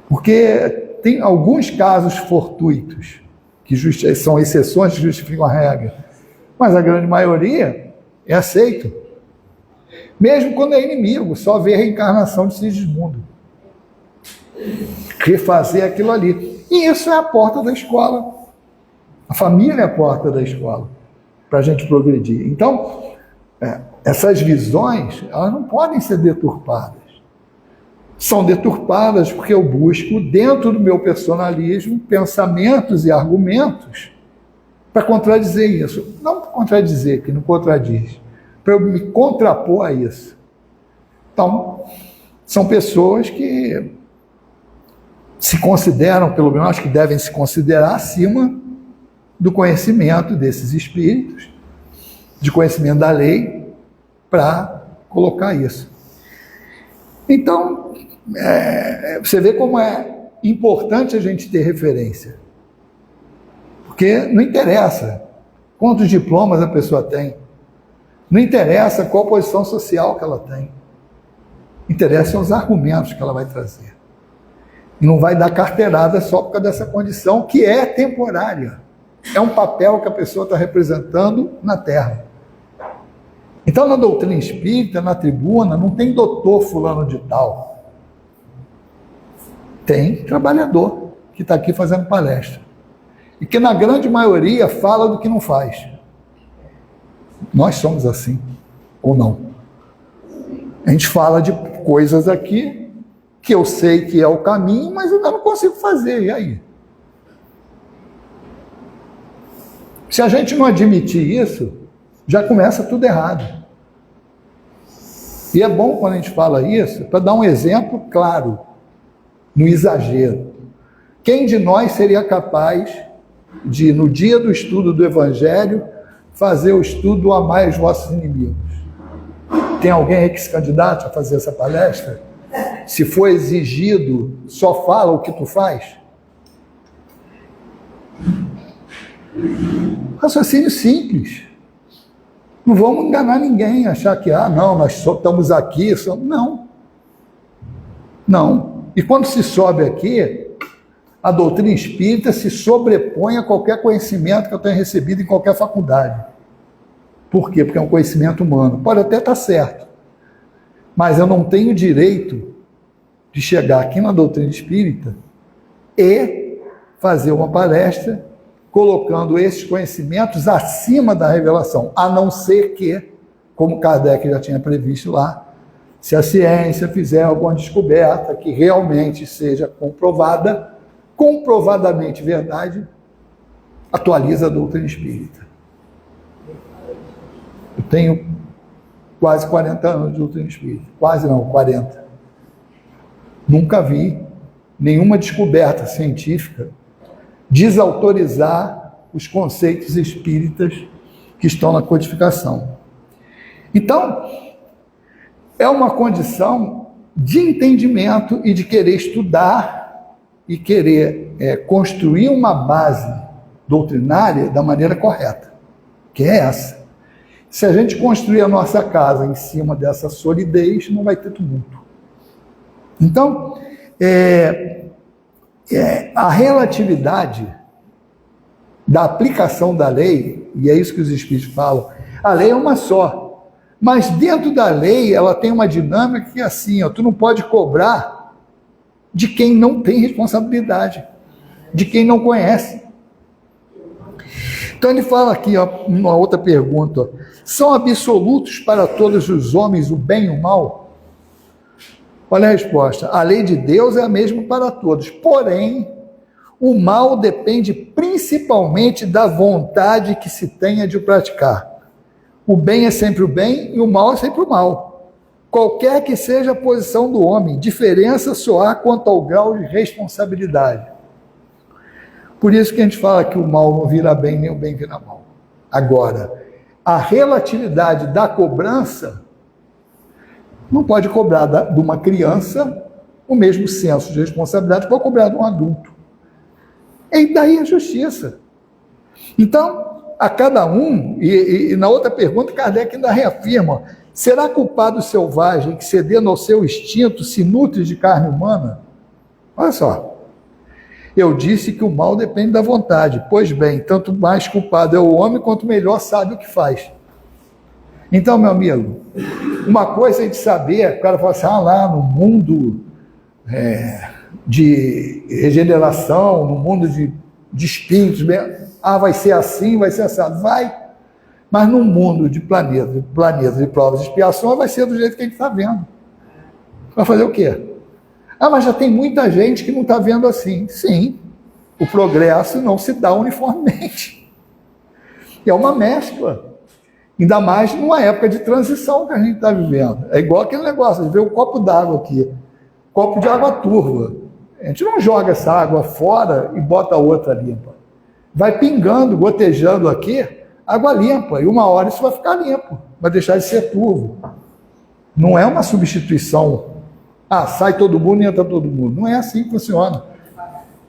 porque tem alguns casos fortuitos, que são exceções que justificam a regra, mas a grande maioria é aceito. Mesmo quando é inimigo, só vê a reencarnação de Sigismundo. Refazer aquilo ali. E isso é a porta da escola. A família é a porta da escola, para a gente progredir. Então, essas visões, elas não podem ser deturpadas. São deturpadas porque eu busco, dentro do meu personalismo, pensamentos e argumentos para contradizer isso. Não para contradizer, que não contradiz, para eu me contrapor a isso. Então, são pessoas que se consideram, pelo menos acho que devem se considerar acima do conhecimento desses espíritos, de conhecimento da lei, para colocar isso. Então, você vê como é importante a gente ter referência. Porque não interessa quantos diplomas a pessoa tem, não interessa qual posição social que ela tem, interessam os argumentos que ela vai trazer. E não vai dar carteirada só por causa dessa condição que é temporária. É um papel que a pessoa está representando na Terra. Então, na doutrina espírita, na tribuna, não tem doutor fulano de tal. Tem trabalhador que está aqui fazendo palestra. E que, na grande maioria, fala do que não faz. Nós somos assim, ou não? A gente fala de coisas aqui que eu sei que é o caminho, mas eu não consigo fazer, e aí? Se a gente não admitir isso, já começa tudo errado. E é bom quando a gente fala isso, para dar um exemplo claro, no exagero. Quem de nós seria capaz de, no dia do estudo do Evangelho, fazer o estudo Amai os vossos inimigos? Tem alguém aí que se candidata a fazer essa palestra? Se for exigido, só fala o que tu faz? Raciocínio simples. Não vamos enganar ninguém, achar que, não, nós só estamos aqui. Não. Não. E quando se sobe aqui, a doutrina espírita se sobrepõe a qualquer conhecimento que eu tenha recebido em qualquer faculdade. Por quê? Porque é um conhecimento humano. Pode até estar certo, mas eu não tenho direito de chegar aqui na doutrina espírita e fazer uma palestra colocando esses conhecimentos acima da revelação, a não ser que, como Kardec já tinha previsto lá, se a ciência fizer alguma descoberta que realmente seja comprovada, comprovadamente verdade, atualiza a doutrina espírita. Eu tenho quase 40 anos de doutrina espírita. Quase não, 40. Nunca vi nenhuma descoberta científica desautorizar os conceitos espíritas que estão na codificação. Então, é uma condição de entendimento e de querer estudar e querer construir uma base doutrinária da maneira correta, que é essa. Se a gente construir a nossa casa em cima dessa solidez, não vai ter tumulto. Então, a relatividade da aplicação da lei, e é isso que os espíritos falam, a lei é uma só, mas dentro da lei ela tem uma dinâmica que é assim, ó, tu não pode cobrar de quem não tem responsabilidade, de quem não conhece. Então ele fala aqui, ó, uma outra pergunta, ó, são absolutos para todos os homens o bem e o mal? Olha a resposta, a lei de Deus é a mesma para todos, porém, o mal depende principalmente da vontade que se tenha de o praticar. O bem é sempre o bem e o mal é sempre o mal. Qualquer que seja a posição do homem, diferença só há quanto ao grau de responsabilidade. Por isso que a gente fala que o mal não vira bem, nem o bem vira mal. Agora, a relatividade da cobrança não pode cobrar de uma criança o mesmo senso de responsabilidade que pode cobrar de um adulto. E daí a justiça. Então, a cada um, e na outra pergunta, Kardec ainda reafirma, será culpado o selvagem que, cedendo ao seu instinto, se nutre de carne humana? Olha só, eu disse que o mal depende da vontade, pois bem, tanto mais culpado é o homem, quanto melhor sabe o que faz. Então, meu amigo, uma coisa é de saber, o cara fala assim, lá no mundo de regeneração, no mundo de espíritos, vai ser assim, vai ser assado, vai, mas no mundo de planeta de provas e expiações vai ser do jeito que a gente está vendo. Vai fazer o quê? Mas já tem muita gente que não está vendo assim. Sim, o progresso não se dá uniformemente. É uma mescla. Ainda mais numa época de transição que a gente está vivendo. É igual aquele negócio de ver um copo d'água aqui, copo de água turva. A gente não joga essa água fora e bota outra limpa. Vai pingando, gotejando aqui, água limpa. E uma hora isso vai ficar limpo, vai deixar de ser turvo. Não é uma substituição. Sai todo mundo e entra todo mundo. Não é assim que funciona.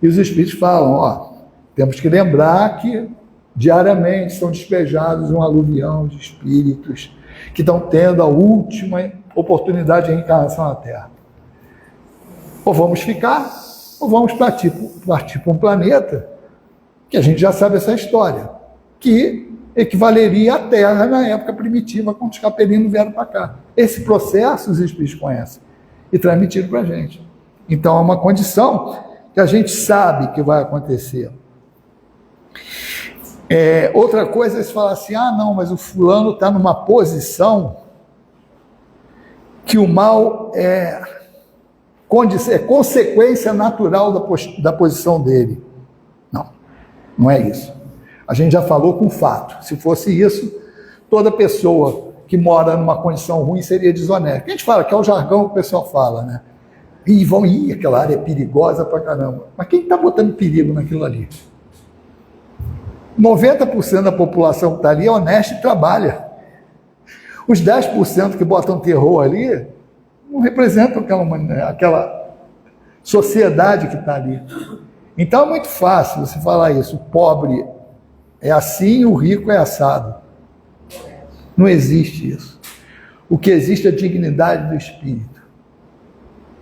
E os espíritos falam, temos que lembrar que diariamente são despejados um aluvião de espíritos que estão tendo a última oportunidade de reencarnação na Terra. Ou vamos ficar, ou vamos partir para um planeta que a gente já sabe essa história, que equivaleria à Terra na época primitiva, quando os capelinos vieram para cá. Esse processo os espíritos conhecem e transmitiram para a gente. Então é uma condição que a gente sabe que vai acontecer. Outra coisa é se falar assim, não, mas o fulano está numa posição que o mal é consequência natural da posição dele. Não é isso. A gente já falou com fato. Se fosse isso, toda pessoa que mora numa condição ruim seria desonesta. A gente fala que é o jargão que o pessoal fala, né? Aquela área é perigosa pra caramba. Mas quem está botando perigo naquilo ali? 90% da população que está ali é honesta e trabalha. Os 10% que botam terror ali não representam aquela sociedade que está ali. Então é muito fácil você falar isso. O pobre é assim e o rico é assado. Não existe isso. O que existe é a dignidade do espírito.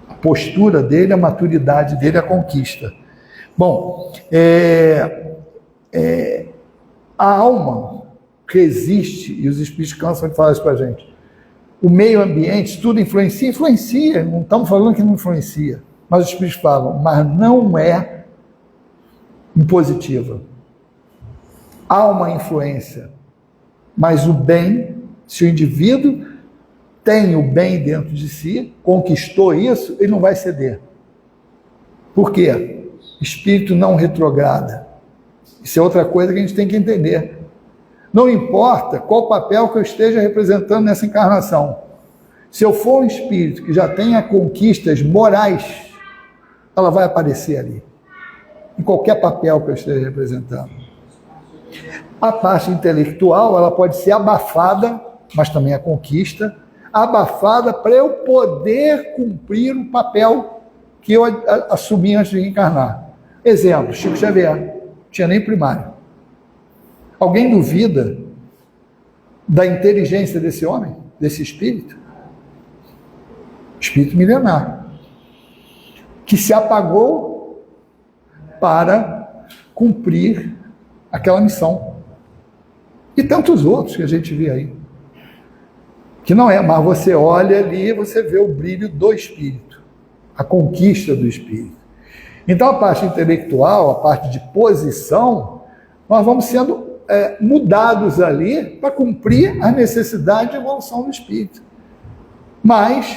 A postura dele, a maturidade dele, a conquista. Bom, a alma que existe, e os espíritos cansam de falar isso para a gente, o meio ambiente, tudo influencia, não estamos falando que não influencia, mas os espíritos falam, mas não é impositiva. Há uma influência, mas o bem, se o indivíduo tem o bem dentro de si, conquistou isso, ele não vai ceder. Por quê? Espírito não retrograda. Isso é outra coisa que a gente tem que entender. Não importa qual papel que eu esteja representando nessa encarnação. Se eu for um espírito que já tenha conquistas morais, ela vai aparecer ali, em qualquer papel que eu esteja representando. A parte intelectual, ela pode ser abafada, mas também a conquista, abafada para eu poder cumprir o papel que eu assumi antes de encarnar. Exemplo, Chico Xavier, não tinha nem primário. Alguém duvida da inteligência desse homem, desse espírito? Espírito milenar, que se apagou para cumprir aquela missão. E tantos outros que a gente vê aí. Que não é, mas você olha ali e você vê o brilho do espírito, a conquista do espírito. Então a parte intelectual, a parte de posição, nós vamos sendo mudados ali para cumprir a necessidade de evolução do espírito. Mas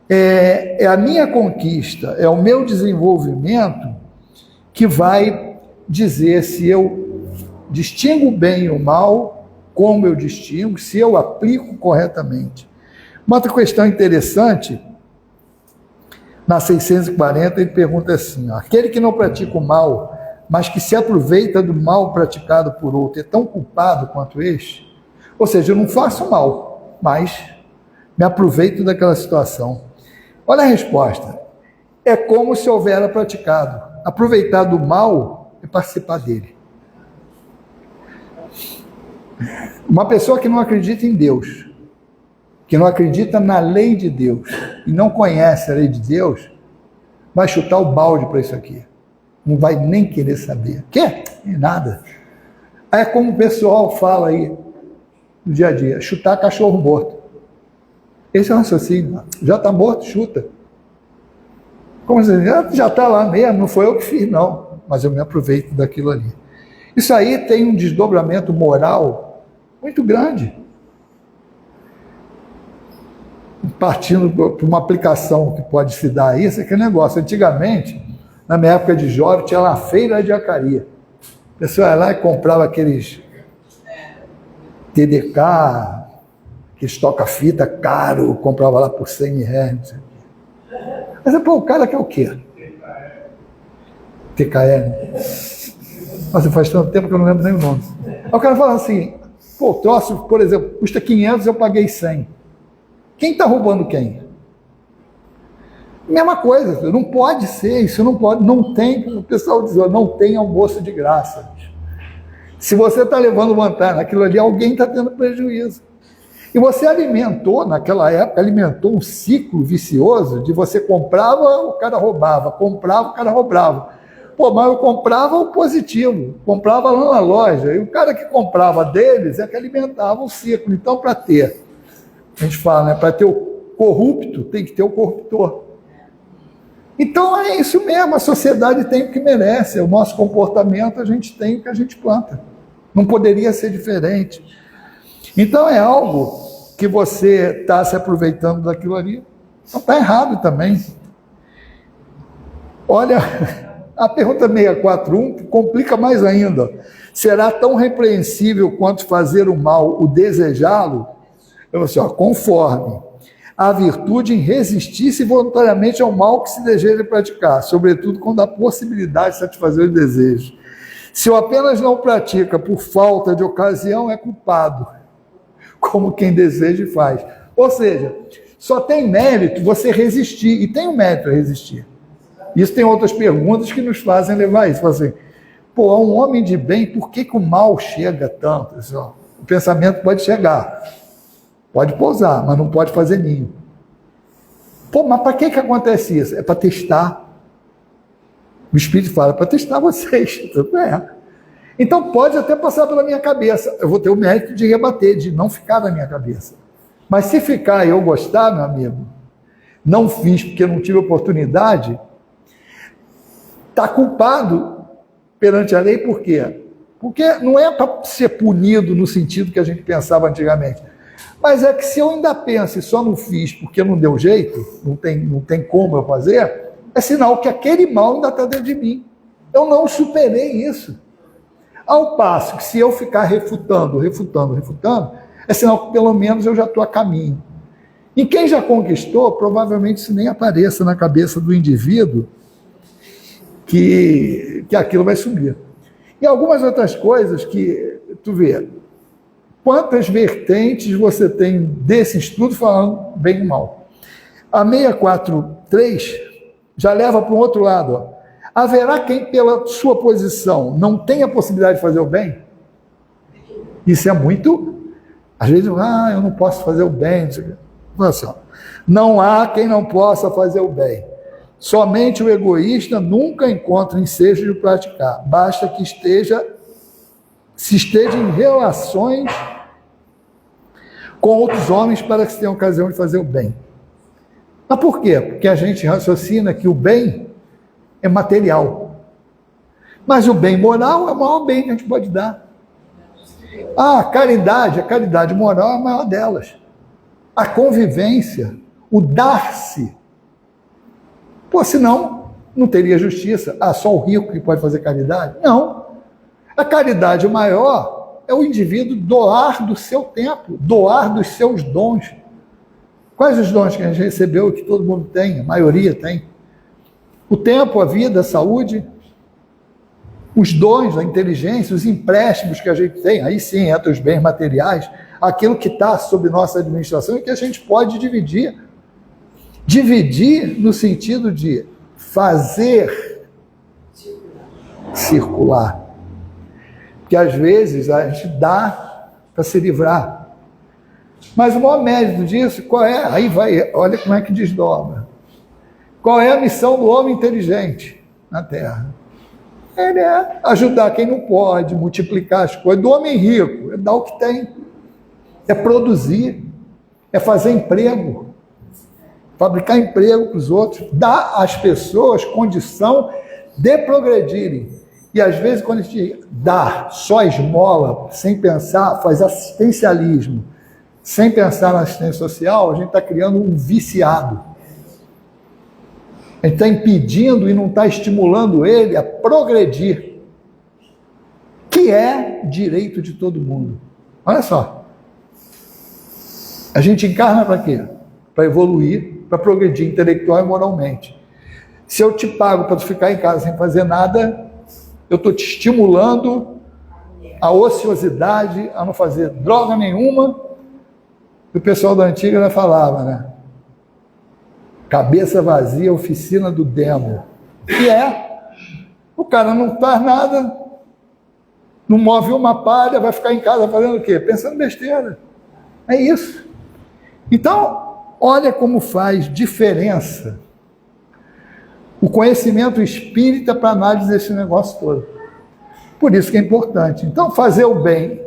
é a minha conquista, é o meu desenvolvimento que vai dizer se eu distingo o bem e o mal, como eu distingo, se eu aplico corretamente. Uma outra questão interessante, na 640, ele pergunta assim, aquele que não pratica o mal, mas que se aproveita do mal praticado por outro, é tão culpado quanto este? Ou seja, eu não faço mal, mas me aproveito daquela situação. Olha a resposta. É como se houvera praticado. Aproveitar do mal é participar dele. Uma pessoa que não acredita em Deus, que não acredita na lei de Deus e não conhece a lei de Deus, vai chutar o balde para isso aqui. Não vai nem querer saber. Quer? Nada. É como o pessoal fala aí no dia a dia, chutar cachorro morto. Esse é o raciocínio. Já está morto, chuta. Como assim? Já está lá mesmo, não foi eu que fiz, não. Mas eu me aproveito daquilo ali. Isso aí tem um desdobramento moral muito grande. Partindo para uma aplicação que pode se dar a isso, é aquele negócio. Antigamente, na minha época de jovem, tinha lá a feira de Acaria. A pessoa ia lá e comprava aqueles TDK, aqueles toca-fita caro, comprava lá por 100 reais. Mas, o cara quer o quê? TKL. Nossa, faz tanto tempo que eu não lembro nem o nome. Aí o cara fala assim, o troço, por exemplo, custa 500, eu paguei 100. Quem está roubando quem? Mesma coisa, não pode ser, isso não pode, não tem, o pessoal diz, não tem almoço de graça. Se você está levando vantagem naquilo ali, alguém está tendo prejuízo. E você alimentou, naquela época, um ciclo vicioso de você comprava, o cara roubava, comprava, o cara roubava. Mas eu comprava o positivo, comprava lá na loja, e o cara que comprava deles é que alimentava o ciclo. Então, para ter, a gente fala, para ter o corrupto, tem que ter o corruptor. Então, é isso mesmo, a sociedade tem o que merece, o nosso comportamento, a gente tem o que a gente planta. Não poderia ser diferente. Então, é algo que você está se aproveitando daquilo ali, não está errado também. Olha, a pergunta 641 complica mais ainda. Será tão repreensível quanto fazer o mal, o desejá-lo? Eu assim, conforme a virtude em resistir-se voluntariamente ao mal que se deseja praticar, sobretudo quando há possibilidade de satisfazer os desejos. Se o apenas não pratica por falta de ocasião, é culpado, como quem deseja e faz. Ou seja, só tem mérito você resistir, e tem um mérito a resistir. Isso tem outras perguntas que nos fazem levar isso. Assim, um homem de bem, por que o mal chega tanto? Assim, o pensamento pode chegar, pode pousar, mas não pode fazer ninho. Mas para que acontece isso? É para testar. O Espírito fala, para testar vocês. Então pode até passar pela minha cabeça. Eu vou ter o mérito de rebater, de não ficar na minha cabeça. Mas se ficar e eu gostar, meu amigo, não fiz porque não tive oportunidade, está culpado perante a lei, por quê? Porque não é para ser punido no sentido que a gente pensava antigamente, mas é que se eu ainda penso e só não fiz porque não deu jeito, não tem como eu fazer, é sinal que aquele mal ainda está dentro de mim. Eu não superei isso. Ao passo que se eu ficar refutando, é sinal que pelo menos eu já estou a caminho. E quem já conquistou, provavelmente isso nem apareça na cabeça do indivíduo que aquilo vai sumir. E algumas outras coisas que, tu vê, quantas vertentes você tem desse estudo falando bem e mal. A 643 já leva para o outro lado. Ó. Haverá quem, pela sua posição, não tenha a possibilidade de fazer o bem? Isso é muito... Às vezes, eu não posso fazer o bem. Assim, não há quem não possa fazer o bem. Somente o egoísta nunca encontra ensejo de praticar. Basta que esteja em relações com outros homens para que se tenha ocasião de fazer o bem. Mas por quê? Porque a gente raciocina que o bem é material. Mas o bem moral é o maior bem que a gente pode dar. A caridade moral é a maior delas. A convivência, o dar-se. Pô, senão não teria justiça. Só o rico que pode fazer caridade? Não. A caridade maior é o indivíduo doar do seu tempo, doar dos seus dons. Quais os dons que a gente recebeu que todo mundo tem, a maioria tem? O tempo, a vida, a saúde, os dons, a inteligência, os empréstimos que a gente tem, aí sim entra os bens materiais, aquilo que está sob nossa administração e que a gente pode dividir. Dividir no sentido de fazer circular. Porque às vezes a gente dá para se livrar. Mas o maior mérito disso, qual é? Aí vai, olha como é que desdobra. Qual é a missão do homem inteligente na Terra? Ele é ajudar quem não pode, multiplicar as coisas. Do homem rico, é dar o que tem. É produzir, é fazer emprego, fabricar emprego para os outros, dar às pessoas condição de progredirem. E às vezes, quando a gente dá só esmola, sem pensar, faz assistencialismo, sem pensar na assistência social, a gente está criando um viciado. A gente está impedindo e não está estimulando ele a progredir, que é direito de todo mundo. Olha só. A gente encarna para quê? Para evoluir, para progredir intelectual e moralmente. Se eu te pago para tu ficar em casa sem fazer nada, eu estou te estimulando a ociosidade, a não fazer droga nenhuma. O pessoal da antiga já falava, né? Cabeça vazia, oficina do demo. E o cara não faz nada, não move uma palha, vai ficar em casa fazendo o quê? Pensando besteira. É isso. Então, olha como faz diferença o conhecimento espírita para análise desse negócio todo. Por isso que é importante. Então, fazer o bem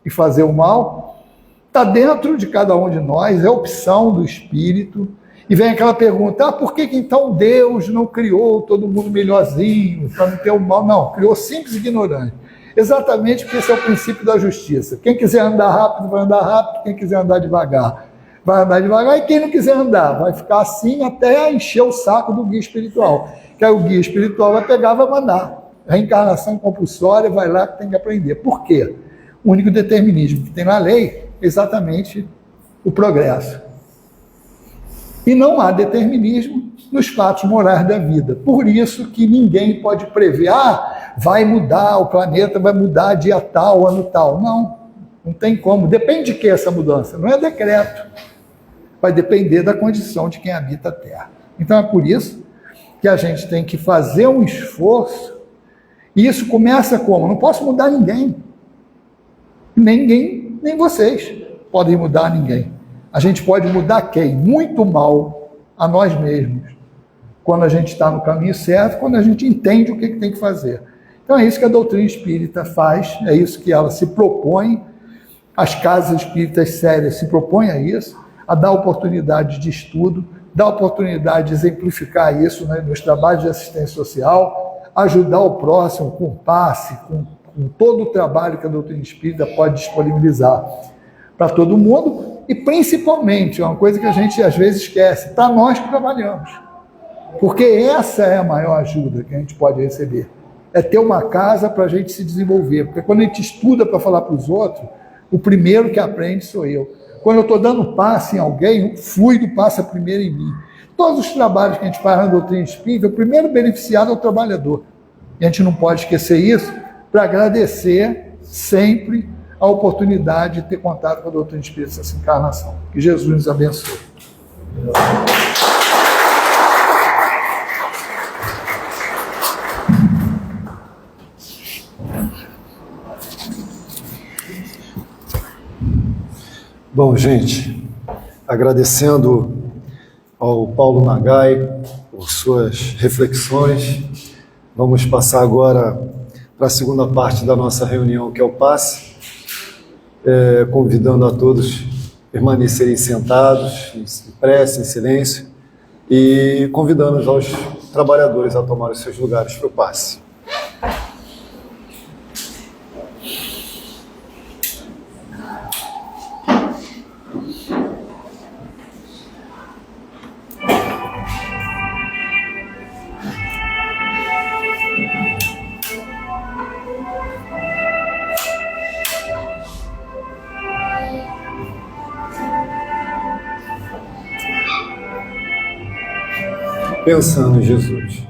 e fazer o mal está dentro de cada um de nós, é opção do espírito. E vem aquela pergunta, por que então Deus não criou todo mundo melhorzinho, para não ter o mal? Não, criou simples e ignorante. Exatamente porque esse é o princípio da justiça. Quem quiser andar rápido, vai andar rápido. Quem quiser andar devagar, vai andar devagar. E quem não quiser andar, vai ficar assim até encher o saco do guia espiritual. Que aí o guia espiritual vai pegar, vai mandar. Reencarnação compulsória, vai lá que tem que aprender. Por quê? O único determinismo que tem na lei é exatamente o progresso. E não há determinismo nos fatos morais da vida. Por isso que ninguém pode prever, vai mudar, o planeta vai mudar dia tal, ano tal. Não tem como. Depende de que essa mudança? Não é decreto. Vai depender da condição de quem habita a Terra. Então é por isso que a gente tem que fazer um esforço. E isso começa como? Não posso mudar ninguém. Nem vocês podem mudar ninguém. A gente pode mudar quem? Muito mal a nós mesmos. Quando a gente está no caminho certo, quando a gente entende o que tem que fazer. Então é isso que a doutrina espírita faz, é isso que ela se propõe, as casas espíritas sérias se propõem a isso, a dar oportunidade de estudo, dar oportunidade de exemplificar isso, né, nos trabalhos de assistência social, ajudar o próximo com passe, com todo o trabalho que a doutrina espírita pode disponibilizar para todo mundo, e principalmente, é uma coisa que a gente às vezes esquece, para nós que trabalhamos. Porque essa é a maior ajuda que a gente pode receber. É ter uma casa para a gente se desenvolver. Porque quando a gente estuda para falar para os outros, o primeiro que aprende sou eu. Quando eu estou dando passe em alguém, o fluido passa primeiro em mim. Todos os trabalhos que a gente faz na doutrina espírita, o primeiro beneficiado é o trabalhador. E a gente não pode esquecer isso para agradecer sempre a oportunidade de ter contato com a doutrina espírita nessa encarnação. Que Jesus nos abençoe. Bom, gente, agradecendo ao Paulo Nagai por suas reflexões, vamos passar agora para a segunda parte da nossa reunião, que é o passe, convidando a todos a permanecerem sentados, em prece, em silêncio, e convidando aos trabalhadores a tomar os seus lugares para o passe. Pensando em Jesus.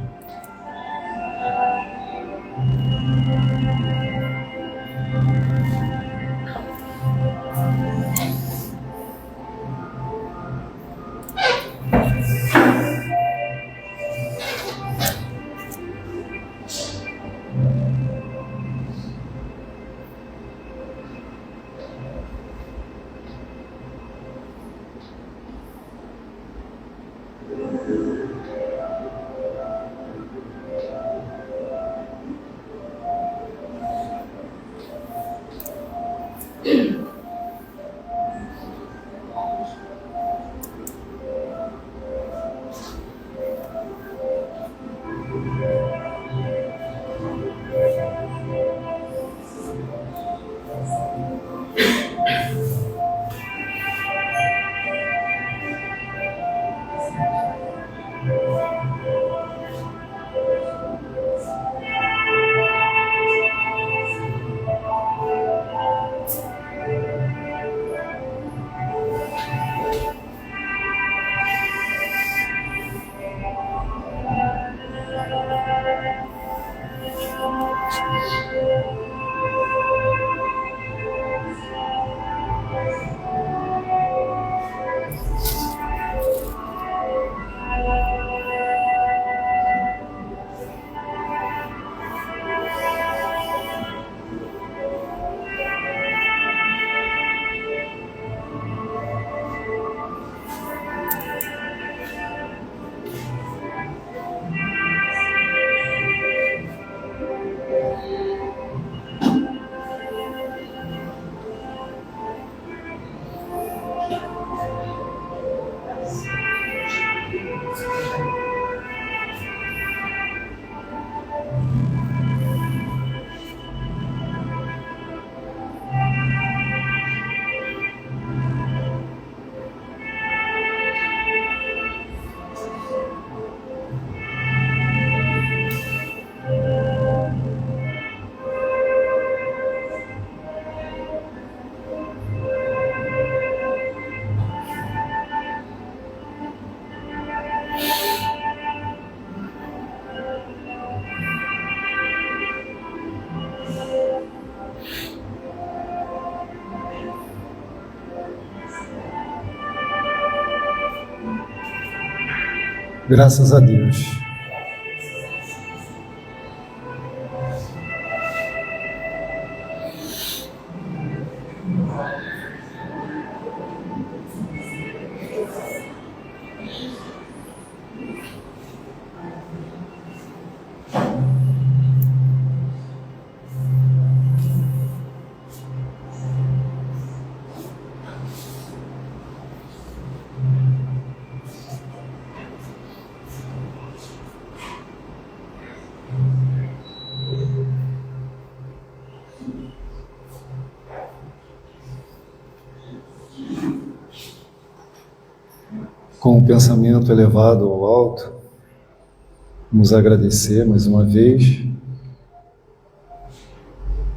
Graças a Deus. Com o pensamento elevado ao alto, vamos agradecer mais uma vez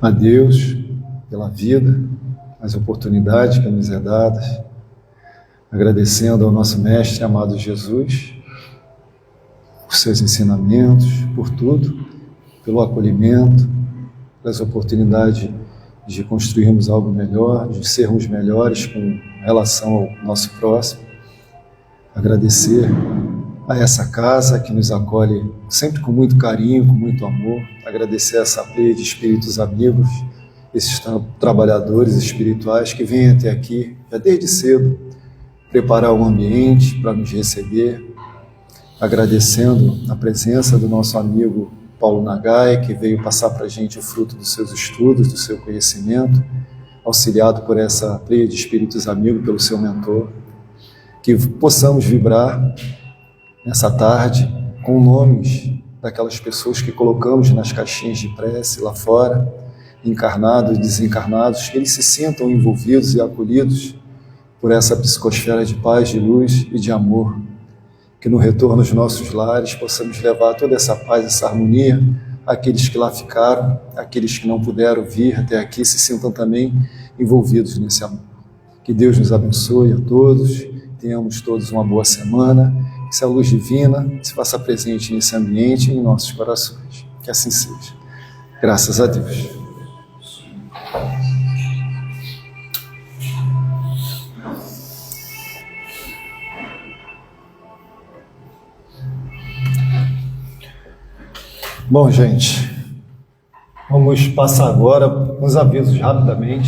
a Deus pela vida, as oportunidades que nos é dadas, agradecendo ao nosso Mestre amado Jesus, por seus ensinamentos, por tudo, pelo acolhimento, pelas oportunidades de construirmos algo melhor, de sermos melhores com relação ao nosso próximo. Agradecer a essa casa que nos acolhe sempre com muito carinho, com muito amor. Agradecer a essa pleia de espíritos amigos, esses trabalhadores espirituais que vêm até aqui, já desde cedo, preparar um ambiente para nos receber. Agradecendo a presença do nosso amigo Paulo Nagai, que veio passar para a gente o fruto dos seus estudos, do seu conhecimento, auxiliado por essa pleia de espíritos amigos, pelo seu mentor. Que possamos vibrar nessa tarde com nomes daquelas pessoas que colocamos nas caixinhas de prece lá fora, encarnados e desencarnados, que eles se sintam envolvidos e acolhidos por essa psicosfera de paz, de luz e de amor. Que no retorno aos nossos lares possamos levar toda essa paz, essa harmonia àqueles que lá ficaram, àqueles que não puderam vir até aqui, se sintam também envolvidos nesse amor. Que Deus nos abençoe a todos, tenhamos todos uma boa semana, que essa luz divina se faça presente nesse ambiente e em nossos corações. Que assim seja. Graças a Deus. Bom, gente, vamos passar agora uns avisos rapidamente.